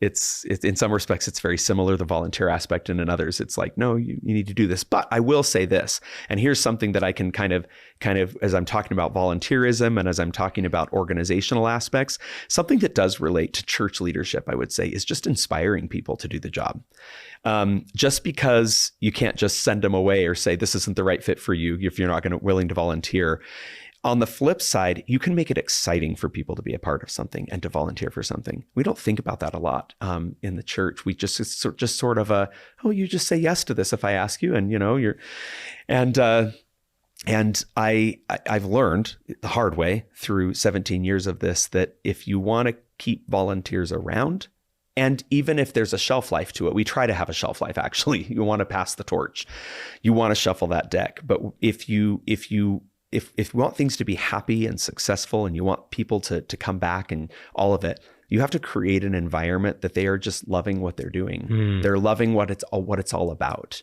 it's in some respects, it's very similar, the volunteer aspect, and in others, it's like, no, you need to do this. But I will say this, and here's something that I can kind of, as I'm talking about volunteerism and as I'm talking about organizational aspects, something that does relate to church leadership, I would say, is just inspiring people to do the job. Just because you can't just send them away or say, this isn't the right fit for you if you're not willing to volunteer. On the flip side, you can make it exciting for people to be a part of something and to volunteer for something. We don't think about that a lot in the church. We just sort of you just say yes to this if I ask you, and I've learned the hard way through 17 years of this that if you want to keep volunteers around, and even if there's a shelf life to it, we try to have a shelf life. Actually, you want to pass the torch, you want to shuffle that deck. But if you want things to be happy and successful, and you want people to come back and all of it, you have to create an environment that they are just loving what they're doing. They're loving what it's all about.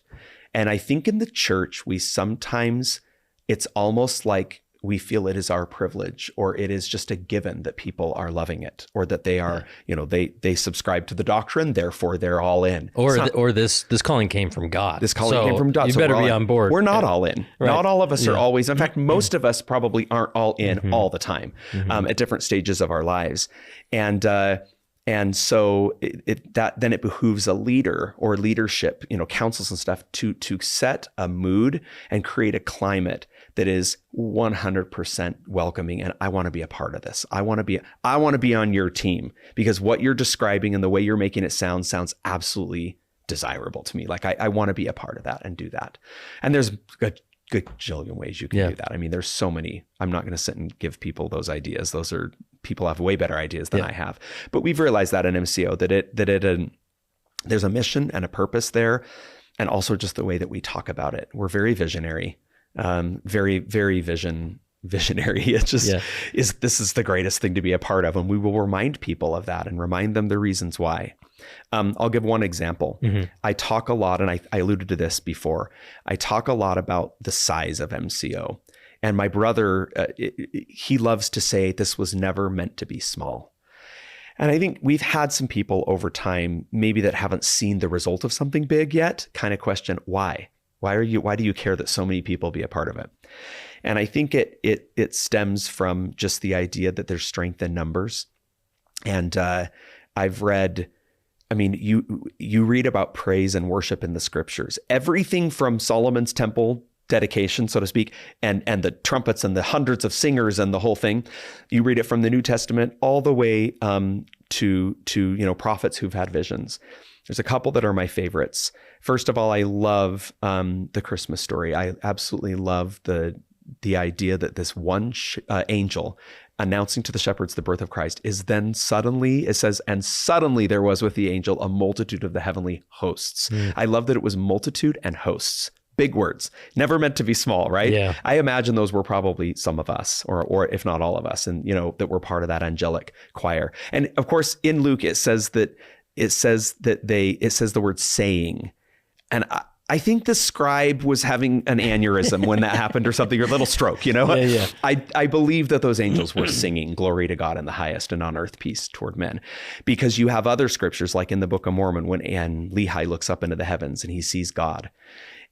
And I think in the church, it's almost like we feel it is our privilege, or it is just a given that people are loving it, or that they are, they subscribe to the doctrine, therefore they're all in. Or this calling came from God. This calling came from God. You better be on board. We're not all in. Right. Not all of us are always. In fact, most of us probably aren't all in all the time at different stages of our lives. And so then it behooves a leader or leadership, councils and stuff to set a mood and create a climate that is 100% welcoming. And I want to be a part of this. I want to be on your team, because what you're describing and the way you're making it sounds absolutely desirable to me. Like I want to be a part of that and do that. And there's a good jillion ways you can do that. I mean, there's so many. I'm not going to sit and give people those ideas. Those are people have way better ideas than I have. But we've realized that in MCO that there's a mission and a purpose there, and also just the way that we talk about it. We're very visionary, very, very visionary. It just this is the greatest thing to be a part of, and we will remind people of that and remind them the reasons why. I'll give one example. I talk a lot, and I alluded to this before. I talk a lot about the size of MCO. And my brother, he loves to say this was never meant to be small. And I think we've had some people over time, maybe that haven't seen the result of something big yet, kind of question why. Why do you care that so many people be a part of it? And I think it stems from just the idea that there's strength in numbers. And I've read, you read about praise and worship in the scriptures. Everything from Solomon's temple dedication, so to speak, and the trumpets and the hundreds of singers and the whole thing. You read it from the New Testament all the way to prophets who've had visions. There's a couple that are my favorites. First of all, I love the Christmas story. I absolutely love the idea that this one angel announcing to the shepherds the birth of Christ is then suddenly, it says, and suddenly there was with the angel a multitude of the heavenly hosts. I love that it was multitude and hosts. Big words, never meant to be small, right? Yeah. I imagine those were probably some of us, or if not all of us, and that were part of that angelic choir. And of course, in Luke, it says the word saying, and I think the scribe was having an aneurysm when that happened, or something, or a little stroke. Yeah. I believe that those angels were singing glory to God in the highest, and on earth peace toward men, because you have other scriptures like in the Book of Mormon when Lehi looks up into the heavens and he sees God.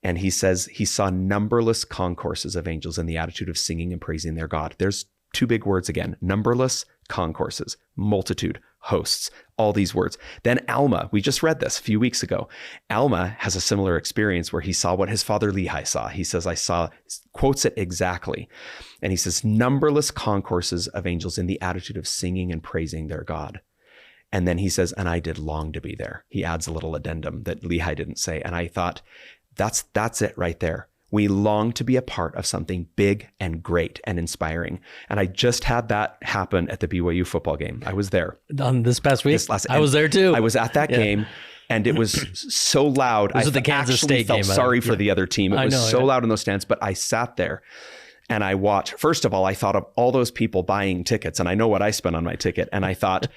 And he says he saw numberless concourses of angels in the attitude of singing and praising their God. There's two big words again: numberless concourses, multitude, hosts, all these words. Then Alma, we just read this a few weeks ago. Alma has a similar experience where he saw what his father Lehi saw. He says, quotes it exactly. And he says, numberless concourses of angels in the attitude of singing and praising their God. And then he says, and I did long to be there. He adds a little addendum that Lehi didn't say. And I thought, that's it right there. We long to be a part of something big and great and inspiring. And I just had that happen at the BYU football game. I was there. On this past week? I was there too. I was at that game. And it was so loud. Was it the Kansas State felt game? Sorry for the other team. It was so loud in those stands, but I sat there and I watched. First of all, I thought of all those people buying tickets, and I know what I spent on my ticket. And I thought,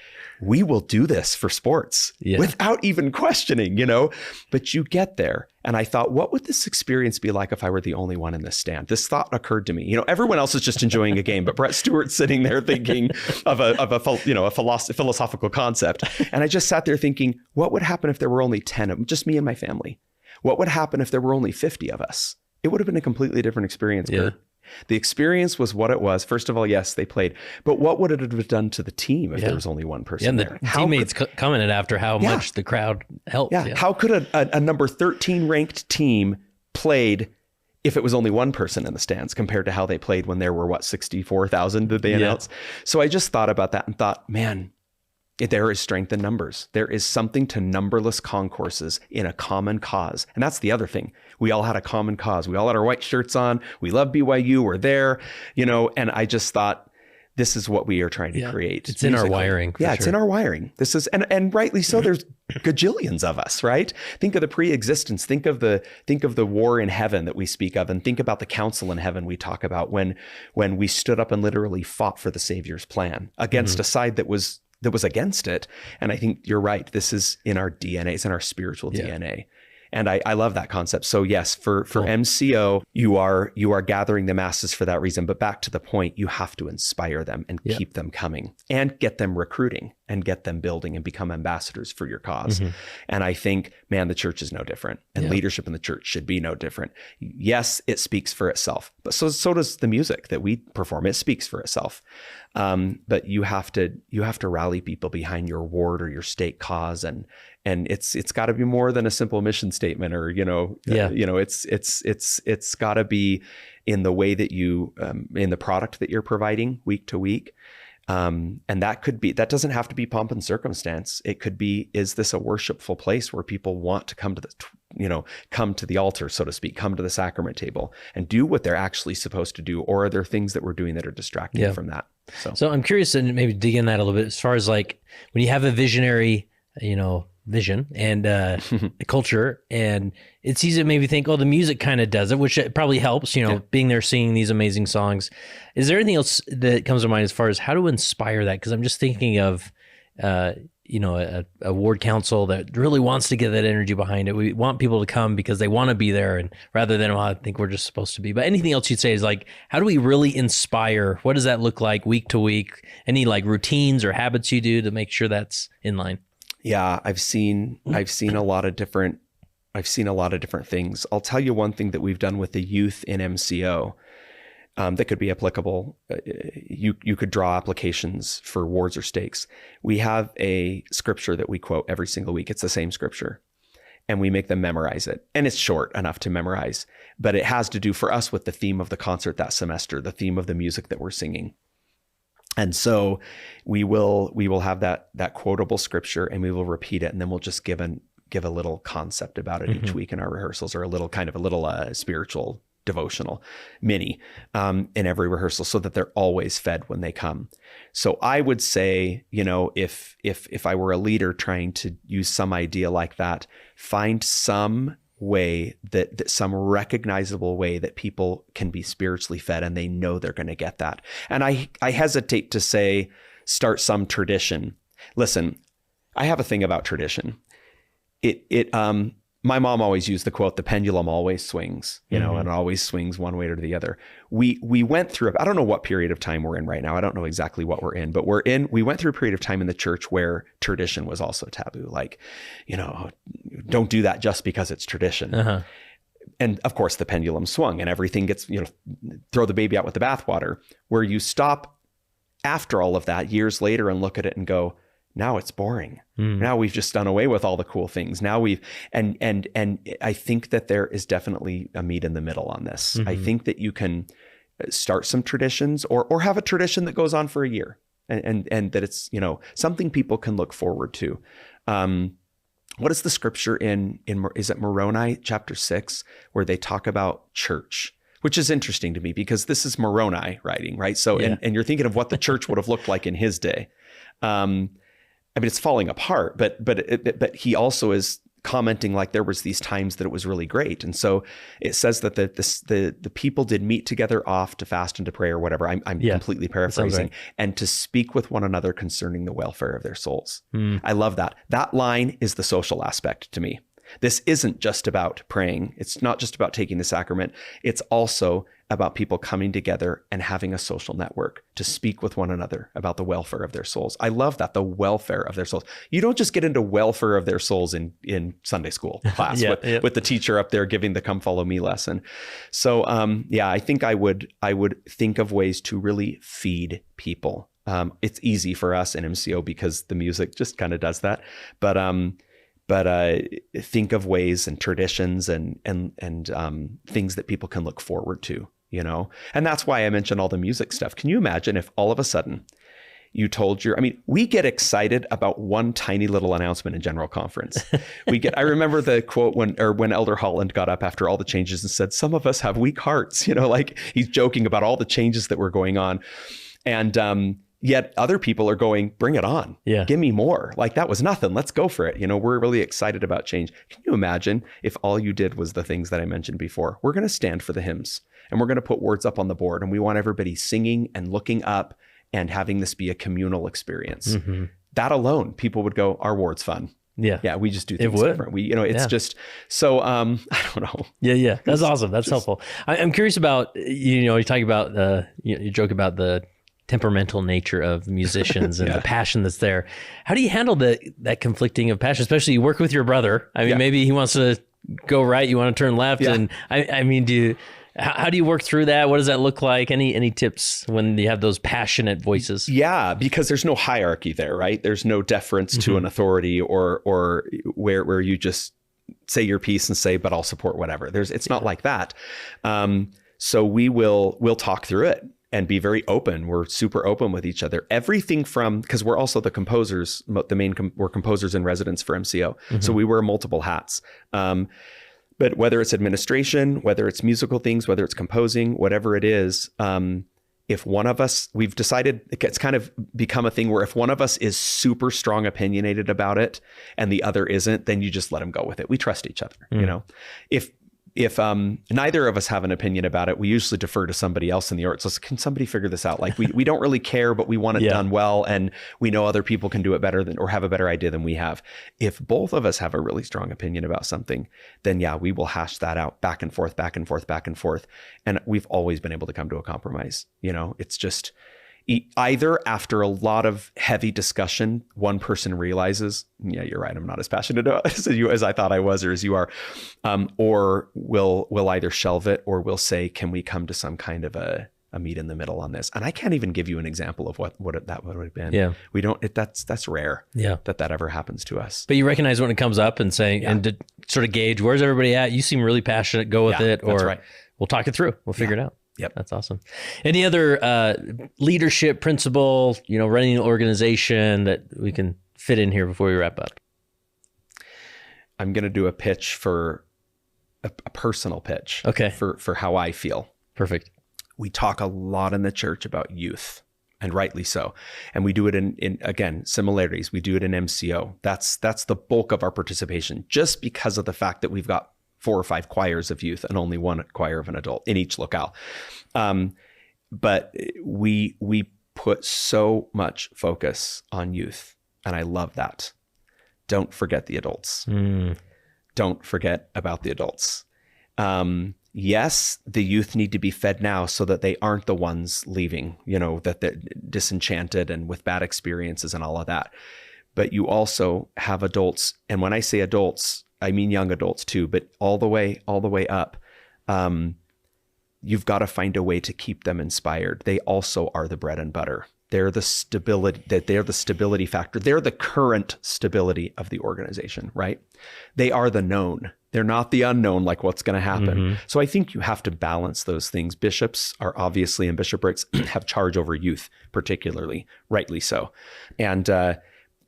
we will do this for sports without even questioning, but you get there. And I thought, what would this experience be like if I were the only one in this stand? This thought occurred to me. Everyone else is just enjoying a game, but Brett Stewart's sitting there thinking of a philosophical concept. And I just sat there thinking, what would happen if there were only 10 of them, just me and my family? What would happen if there were only 50 of us? It would have been a completely different experience, Kurt. The experience was what it was. First of all, yes, they played. But what would it have done to the team if there was only one person there? And the teammates commented after how much the crowd helped. Yeah. How could a number 13 ranked team played if it was only one person in the stands compared to how they played when there were, 64,000 did they announce? So I just thought about that and thought, man, there is strength in numbers. There is something to numberless concourses in a common cause. And that's the other thing. We all had a common cause. We all had our white shirts on. We love BYU. We're there, and I just thought, this is what we are trying to create. It's in our wiring. It's in our wiring. This is, and rightly so, there's gajillions of us, right? Think of the pre-existence, think of the war in heaven that we speak of, and think about the council in heaven we talk about when we stood up and literally fought for the Savior's plan against a side that was against it. And I think you're right. This is in our DNA. It's in our spiritual DNA. And I love that concept. So yes, for MCO, you are gathering the masses for that reason. But back to the point, you have to inspire them and keep them coming and get them recruiting and get them building and become ambassadors for your cause. And I think, man, the church is no different, and leadership in the church should be no different. Yes, it speaks for itself, but so does the music that we perform. It speaks for itself. But you have to rally people behind your ward or your state cause, and it's got to be more than a simple mission statement, or it's got to be in the way that you in the product that you're providing week to week. And that doesn't have to be pomp and circumstance. It could be, is this a worshipful place where people want to come to the altar, so to speak, come to the sacrament table and do what they're actually supposed to do? Or are there things that we're doing that are distracting from that? So I'm curious, and maybe dig in that a little bit, as far as like when you have a visionary, vision and culture, and it's easy to maybe think, oh, the music kind of does it, which it probably helps, being there singing these amazing songs. Is there anything else that comes to mind as far as how to inspire that? Because I'm just thinking of, a ward council that really wants to get that energy behind it. We want people to come because they want to be there, and rather than, I think we're just supposed to be. But anything else you'd say is like, how do we really inspire? What does that look like week to week? Any like routines or habits you do to make sure that's in line? Yeah, I've seen a lot of different things. I'll tell you one thing that we've done with the youth in MCO that could be applicable. You could draw applications for wards or stakes. We have a scripture that we quote every single week. It's the same scripture, and we make them memorize it. And it's short enough to memorize, but it has to do for us with the theme of the concert that semester, the theme of the music that we're singing. And so we will have that quotable scripture, and we will repeat it, and then we'll just give a little concept about it each week in our rehearsals, or a little spiritual devotional mini in every rehearsal, so that they're always fed when they come. So I would say, if I were a leader trying to use some idea like that, find some way that some recognizable way that people can be spiritually fed, and they know they're going to get that. And I hesitate to say start some tradition. Listen, I have a thing about tradition. My mom always used the quote, the pendulum always swings, and it always swings one way or the other. We went through, I don't know what period of time we're in right now. I don't know exactly what we're in, but we went through a period of time in the church where tradition was also taboo. Like, don't do that just because it's tradition. And of course the pendulum swung, and everything gets, throw the baby out with the bathwater, where you stop after all of that years later and look at it and go, now it's boring. Now we've just done away with all the cool things. Now and I think that there is definitely a meet in the middle on this. I think that you can start some traditions, or have a tradition that goes on for a year, and that it's, something people can look forward to. What is the scripture is it Moroni chapter 6, where they talk about church? Which is interesting to me, because this is Moroni writing, right? So, and you're thinking of what the church would have looked like in his day. It's falling apart, but he also is commenting like there was these times that it was really great. And so it says that the people did meet together oft to fast and to pray or whatever. I'm completely paraphrasing, right. And to speak with one another concerning the welfare of their souls. I love that. That line is the social aspect to me. This isn't just about praying. It's not just about taking the sacrament. It's also about people coming together and having a social network to speak with one another about the welfare of their souls. I love that, the welfare of their souls. You don't just get into welfare of their souls in Sunday school class with the teacher up there giving the come follow me lesson. So I think I would think of ways to really feed people. It's easy for us in MCO because the music just kind of does that. But think of ways and traditions and things that people can look forward to, and that's why I mentioned all the music stuff. Can you imagine if all of a sudden you told we get excited about one tiny little announcement in General Conference. I remember the quote when Elder Holland got up after all the changes and said, some of us have weak hearts, like he's joking about all the changes that were going on. And, yet other people are going, bring it on. Yeah. Give me more. Like that was nothing. Let's go for it. We're really excited about change. Can you imagine if all you did was the things that I mentioned before? We're going to stand for the hymns and we're going to put words up on the board and we want everybody singing and looking up and having this be a communal experience. Mm-hmm. That alone, people would go, our ward's fun. Yeah. Yeah. We just do things different. It's just so, I don't know. Yeah. That's awesome. That's helpful. I'm curious about, you're talking about, you joke about the temperamental nature of musicians and the passion that's there. How do you handle that conflicting of passion, especially you work with your brother? Maybe he wants to go right, you want to turn left. Yeah. And how do you work through that? What does that look like? Any tips when you have those passionate voices? Yeah, because there's no hierarchy there, right? There's no deference to an authority or where you just say your piece and say, but I'll support whatever. It's not like that. So we'll talk through it and be very open. We're super open with each other. Everything from, because we're also the composers, we're composers in residence for MCO. Mm-hmm. So we wear multiple hats. But whether it's administration, whether it's musical things, whether it's composing, whatever it is, if one of us, we've decided, it's kind of become a thing where if one of us is super strong opinionated about it and the other isn't, then you just let them go with it. We trust each other, If neither of us have an opinion about it, we usually defer to somebody else in the org. So can somebody figure this out? Like we don't really care, but we want it done well. And we know other people can do it better or have a better idea than we have. If both of us have a really strong opinion about something, then we will hash that out back and forth, back and forth, back and forth. And we've always been able to come to a compromise. It's just either after a lot of heavy discussion, one person realizes, you're right, I'm not as passionate as I thought I was, or as you are, or we'll either shelve it or we'll say, can we come to some kind of a meet in the middle on this? And I can't even give you an example of what that would have been. Yeah, we don't. That's rare. Yeah, that ever happens to us. But you recognize when it comes up and saying and to sort of gauge where's everybody at. You seem really passionate. Go with it, or right. We'll talk it through. We'll figure it out. Yep. That's awesome. Any other leadership principle, running an organization that we can fit in here before we wrap up? I'm going to do a pitch for a personal pitch. Okay. For how I feel. Perfect. We talk a lot in the church about youth, and rightly so. And we do it in again, similarities. We do it in MCO. That's the bulk of our participation, just because of the fact that we've got 4 or 5 choirs of youth and only 1 choir of an adult in each locale. But we put so much focus on youth, and I love that. Don't forget the adults. Don't forget about the adults. Yes, the youth need to be fed now so that they aren't the ones leaving, that they're disenchanted and with bad experiences and all of that. But you also have adults, and when I say adults, I mean young adults too, but all the way up. You've got to find a way to keep them inspired. They also are the bread and butter. They're the stability factor. They're the current stability of the organization, right? They are the known. They're not the unknown, like what's going to happen. Mm-hmm. So I think you have to balance those things. Bishops are obviously, and bishoprics have charge over youth, particularly, rightly so. And,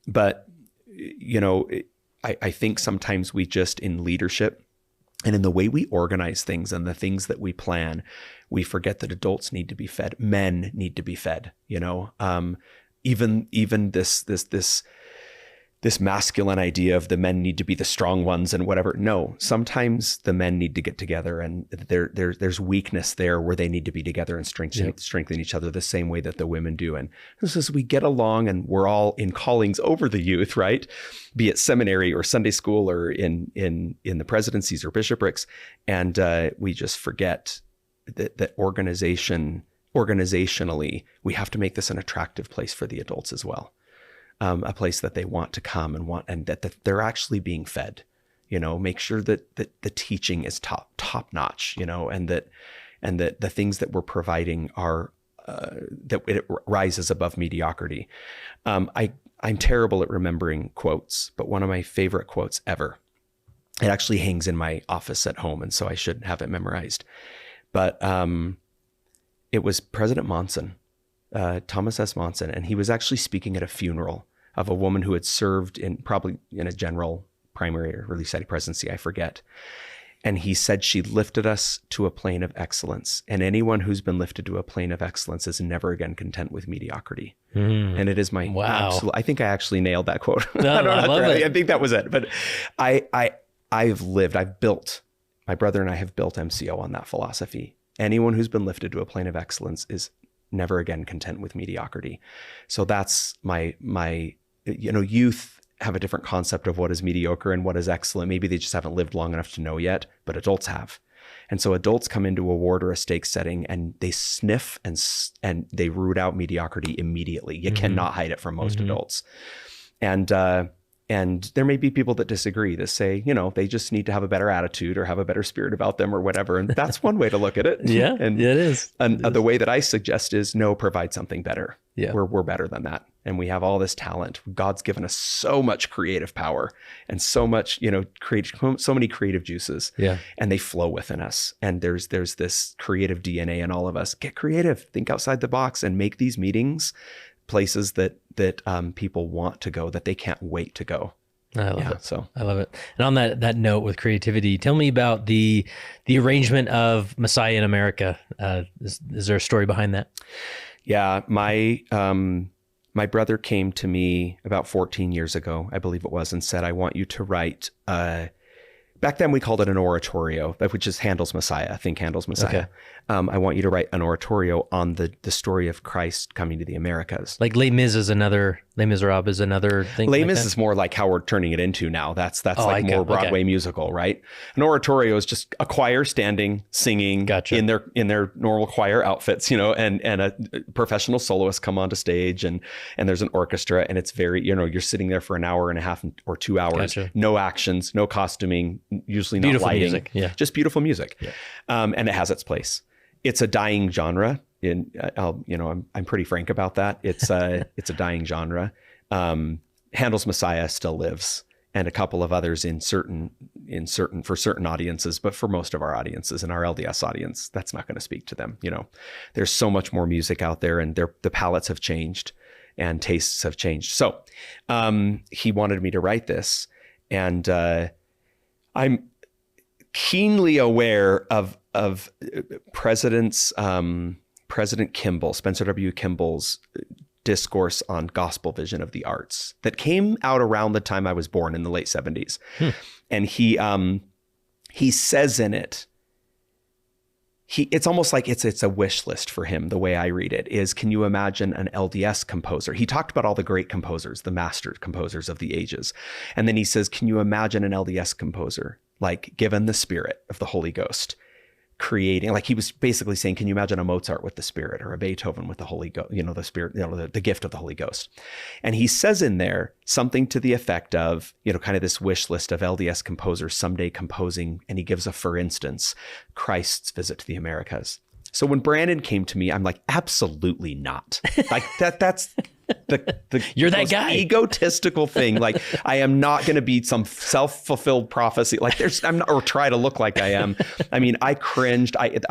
but I think sometimes we just, in leadership and in the way we organize things and the things that we plan, we forget that adults need to be fed. Men need to be fed, even this this masculine idea of the men need to be the strong ones and whatever. No, sometimes the men need to get together, and there's weakness there where they need to be together and strengthen each other the same way that the women do. And this is, we get along, and we're all in callings over the youth, right? Be it seminary or Sunday school or in the presidencies or bishoprics. And we just forget that organizationally, we have to make this an attractive place for the adults as well. A place that they want to come and that they're actually being fed, make sure that the teaching is top notch, and that the things that we're providing are, that it rises above mediocrity. I'm terrible at remembering quotes, but one of my favorite quotes ever, it actually hangs in my office at home, and so I should have it memorized. But it was President Monson, Thomas S. Monson, and he was actually speaking at a funeral of a woman who had served probably in a general primary or relief society presidency, I forget. And he said, she lifted us to a plane of excellence. And anyone who's been lifted to a plane of excellence is never again content with mediocrity. And it is my absolute, I think I actually nailed that quote. No, I love it. I think that was it. But my brother and I have built MCO on that philosophy. Anyone who's been lifted to a plane of excellence is never again content with mediocrity. So that's my youth have a different concept of what is mediocre and what is excellent. Maybe they just haven't lived long enough to know yet, but adults have. And so adults come into a ward or a stake setting and they sniff and they root out mediocrity immediately. You cannot hide it from most adults. And there may be people that disagree, that say, they just need to have a better attitude or have a better spirit about them or whatever. And that's one way to look at it. It is. And the way that I suggest is provide something better. Yeah. We're better than that. And we have all this talent. God's given us so much creative power and so much, so many creative juices. Yeah. And they flow within us. And there's this creative DNA in all of us. Get creative, think outside the box, and make these meetings places that people want to go, that they can't wait to go. I love it. So I love it. And on that note with creativity, tell me about the arrangement of Messiah in America. Is there a story behind that? Yeah, my brother came to me about 14 years ago, I believe it was, and said, I want you to write, back then we called it an oratorio, which is Handel's Messiah, think Handel's Messiah. Okay. I want you to write an oratorio on the story of Christ coming to the Americas. Like Les Mis is another, Les Miserables is another thing. Les Mis is more like how we're turning it into now. That's more Broadway musical, right? An oratorio is just a choir standing, singing in their normal choir outfits, and a professional soloist come onto stage and there's an orchestra, and it's very, you're sitting there for an hour and a half or 2 hours, no actions, no costuming, usually not beautiful lighting, music. Just beautiful music. Yeah. And it has its place. It's a dying genre. I'm pretty frank about that. It's a dying genre. Handel's Messiah still lives, and a couple of others for certain audiences, but for most of our audiences and our LDS audience, that's not going to speak to them. There's so much more music out there, and the palettes have changed and tastes have changed. So he wanted me to write this, and I'm keenly aware of President Kimball, Spencer W. Kimball's discourse on gospel vision of the arts that came out around the time I was born in the late 70s. And he says in it, it's almost like it's a wish list for him. The way I read it is, can you imagine an LDS composer? He talked about all the great composers, the master composers of the ages. And then he says, can you imagine an LDS composer, like given the spirit of the Holy Ghost, creating, like he was basically saying, can you imagine a Mozart with the Spirit, or a Beethoven with the Holy Ghost, the Spirit, the gift of the Holy Ghost. And he says in there something to the effect of, kind of this wish list of LDS composers someday composing, and he gives for instance, Christ's visit to the Americas. So when Brandon came to me, I'm like, absolutely not. Like that's you're that guy. Egotistical thing. Like, I am not going to be some self-fulfilled prophecy. Like I'm not, or try to look like I am. I mean, I cringed. I'm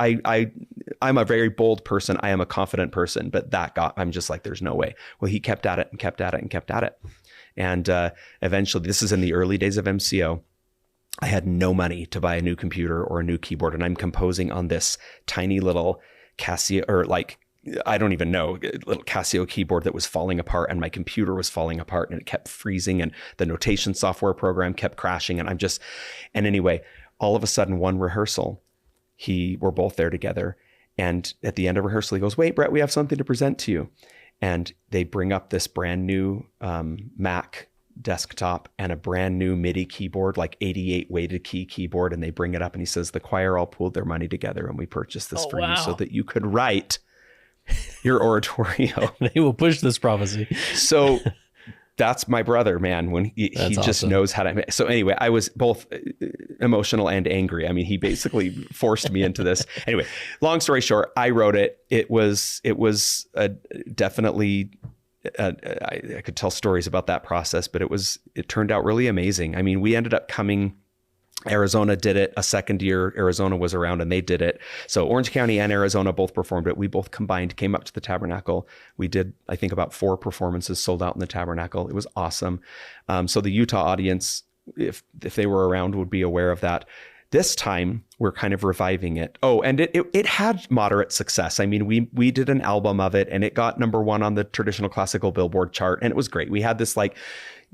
a very bold person. I am a confident person, but I'm just like, there's no way. Well, he kept at it and kept at it and kept at it. And eventually, this is in the early days of MCO. I had no money to buy a new computer or a new keyboard, and I'm composing on this tiny little I don't even know, a little Casio keyboard that was falling apart, and my computer was falling apart, and it kept freezing, and the notation software program kept crashing. And anyway, all of a sudden, one rehearsal, we're both there together. And at the end of rehearsal, he goes, "Wait, Brett, we have something to present to you." And they bring up this brand new Mac desktop and a brand new MIDI keyboard, like 88 weighted keyboard. And they bring it up, and he says, "The choir all pooled their money together, and we purchased this for you so that you could write your oratorio." They will push this prophecy. So that's my brother, man, when he just awesome. knows how to. So anyway, I was both emotional and angry. I mean, he basically forced me into this. Anyway, long story short, I wrote it. It was definitely, I could tell stories about that process, but it turned out really amazing. I mean, we ended up Arizona did it a second year. Arizona was around and they did it. So Orange County and Arizona both performed it. We both combined, came up to the Tabernacle. We did, I think, about 4 performances sold out in the Tabernacle. It was awesome. So the Utah audience, if they were around, would be aware of that. This time we're kind of reviving it. Oh, and it had moderate success. I mean, we did an album of it, and it got #1 on the traditional classical Billboard chart, and it was great. We had this like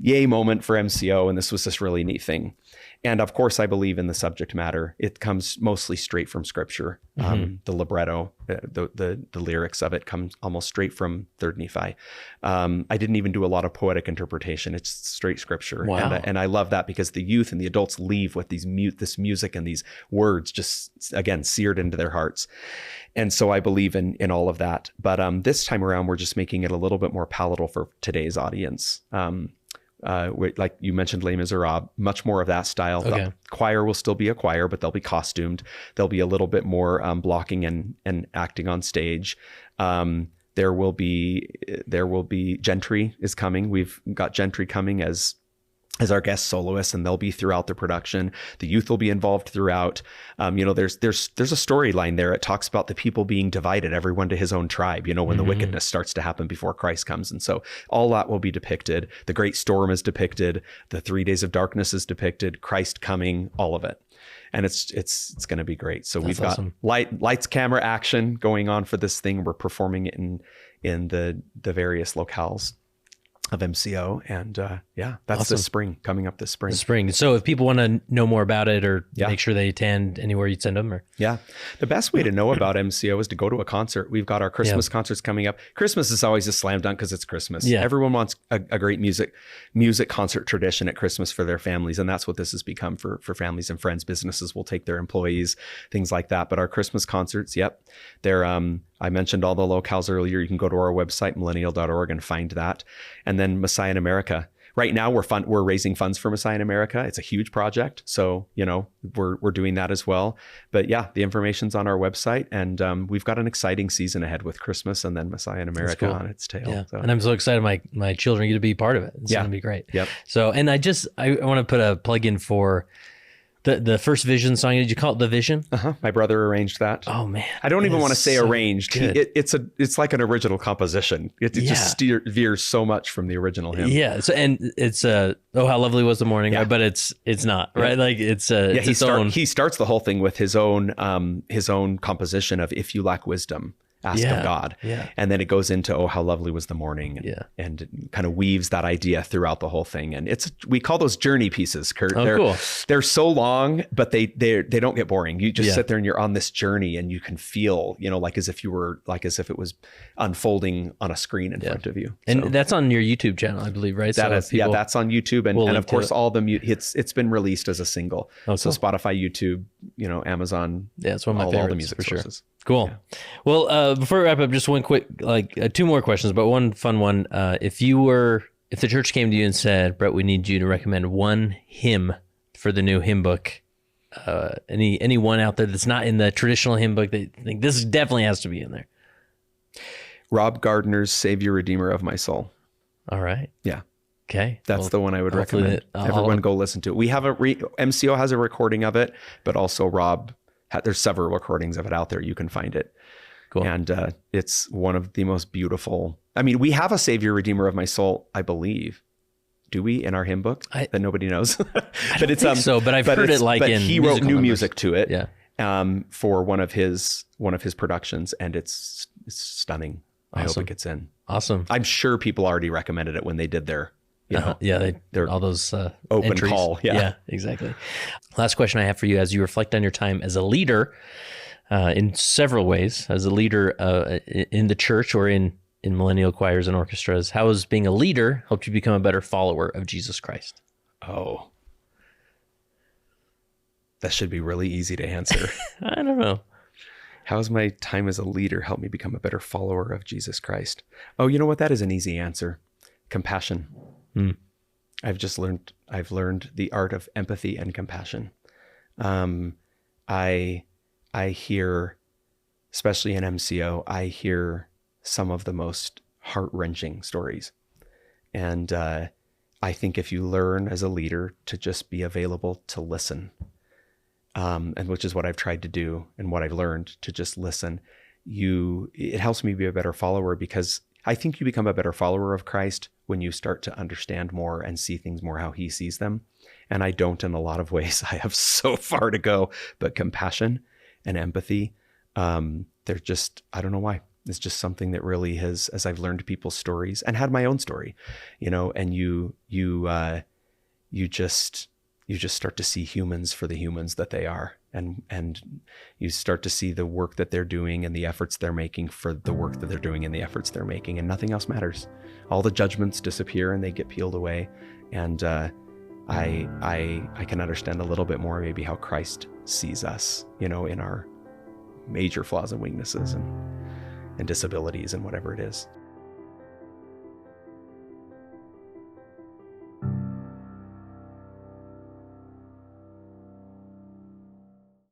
yay moment for MCO, and this was this really neat thing. And of course, I believe in the subject matter. It comes mostly straight from Scripture. The libretto, the lyrics of it comes almost straight from 3rd Nephi. I didn't even do a lot of poetic interpretation. It's straight Scripture. Wow. And I love that, because the youth and the adults leave with this music and these words just, again, seared into their hearts. And so I believe in all of that. But this time around, we're just making it a little bit more palatable for today's audience. Like you mentioned, Les Miserables, much more of that style. Okay. The choir will still be a choir, but they'll be costumed. There'll be a little bit more blocking and acting on stage. There will be Gentry is coming. We've got Gentry coming as our guest soloist, and they'll be throughout the production. The youth will be involved throughout. There's a storyline there. It talks about the people being divided, everyone to his own tribe, when the wickedness starts to happen before Christ comes. And so all that will be depicted. The great storm is depicted. The 3 days of darkness is depicted. Christ coming, all of it. And it's going to be great. So we've got awesome. lights, camera, action going on for this thing. We're performing it in the various locales of MCO, and that's Awesome. this spring, coming up this spring. So if people want to know more about it, or make sure they attend anywhere you'd send them, or the best way to know about MCO is to go to a concert. We've got our Christmas concerts coming up. Christmas is always a slam dunk because it's Christmas. Everyone wants a great music concert tradition at Christmas for their families, and that's what this has become for families and friends. Businesses will take their employees, things like that. But our Christmas concerts, they're I mentioned all the locales earlier. You can go to our website, millennial.org, and find that. And then Messiah in America. Right now, we're raising funds for Messiah in America. It's a huge project, so we're doing that as well. But the information's on our website, and we've got an exciting season ahead with Christmas and then Messiah in America on its tail. Yeah. So. And I'm so excited my children get to be part of it. It's going to be great. Yep. So, and I want to put a plug in for the first Vision song. Did you call it The Vision? My brother arranged that. Oh man, I don't even want to say so arranged. It's like an original composition. It just veers so much from the original hymn. Yeah. So, and it's Oh How Lovely Was the Morning, right? But it's not right. Like it's he starts the whole thing with his own composition of If You Lack Wisdom, Ask of God. Yeah. And then it goes into Oh How Lovely Was the Morning, and it kind of weaves that idea throughout the whole thing. And we call those journey pieces, Kurt. Cool. They're so long, but they don't get boring. You just sit there and you're on this journey, and you can feel, like as if it was unfolding on a screen in front of you. And that's on your YouTube channel, I believe, right? That's on YouTube, and of course all the it's been released as a single. So Spotify, YouTube, Amazon. Yeah, it's one of my favorites, all the music sources. Sure. Cool. Yeah. Well, before we wrap up, just one quick, 2 more questions, but one fun one. If the church came to you and said, Brett, we need you to recommend one hymn for the new hymn book, any one out there that's not in the traditional hymn book that you think this definitely has to be in there? Rob Gardner's Savior, Redeemer of My Soul. All right. Yeah. Okay. That's the one I would recommend. Everyone go listen to it. We have MCO has a recording of it, but also Rob, there's several recordings of it out there. You can find it. Cool. And it's one of the most beautiful. I mean, we have a Savior, Redeemer of My Soul, I believe. Do we in our hymn book that nobody knows? But I've heard it in. He wrote new music to it. Yeah. For one of his productions, and it's stunning. I hope Awesome. it gets in. Awesome. I'm sure people already recommended it when they did their, they're all those open entries. call. Yeah, exactly. Last question I have for you, as you reflect on your time as a leader in several ways, as a leader in the church or in Millennial Choirs and Orchestras, how has being a leader helped you become a better follower of Jesus Christ? Oh, that should be really easy to answer. I don't know. How has my time as a leader helped me become a better follower of Jesus Christ? Oh, you know what? That is an easy answer. Compassion. I've learned the art of empathy and compassion. I hear, especially in MCO, I hear some of the most heart-wrenching stories. And I think if you learn as a leader to just be available to listen, and which is what I've tried to do and what I've learned, to just listen, it helps me be a better follower, because I think you become a better follower of Christ when you start to understand more and see things more how he sees them. And I don't in a lot of ways. I have so far to go, but compassion and empathy, they're just, I don't know why. It's just something that really has, as I've learned people's stories and had my own story, and you just start to see humans for the humans that they are. And you start to see the work that they're doing and the efforts they're making for the work that they're doing and the efforts they're making, and nothing else matters. All the judgments disappear and they get peeled away. And I can understand a little bit more maybe how Christ sees us, in our major flaws and weaknesses and disabilities and whatever it is.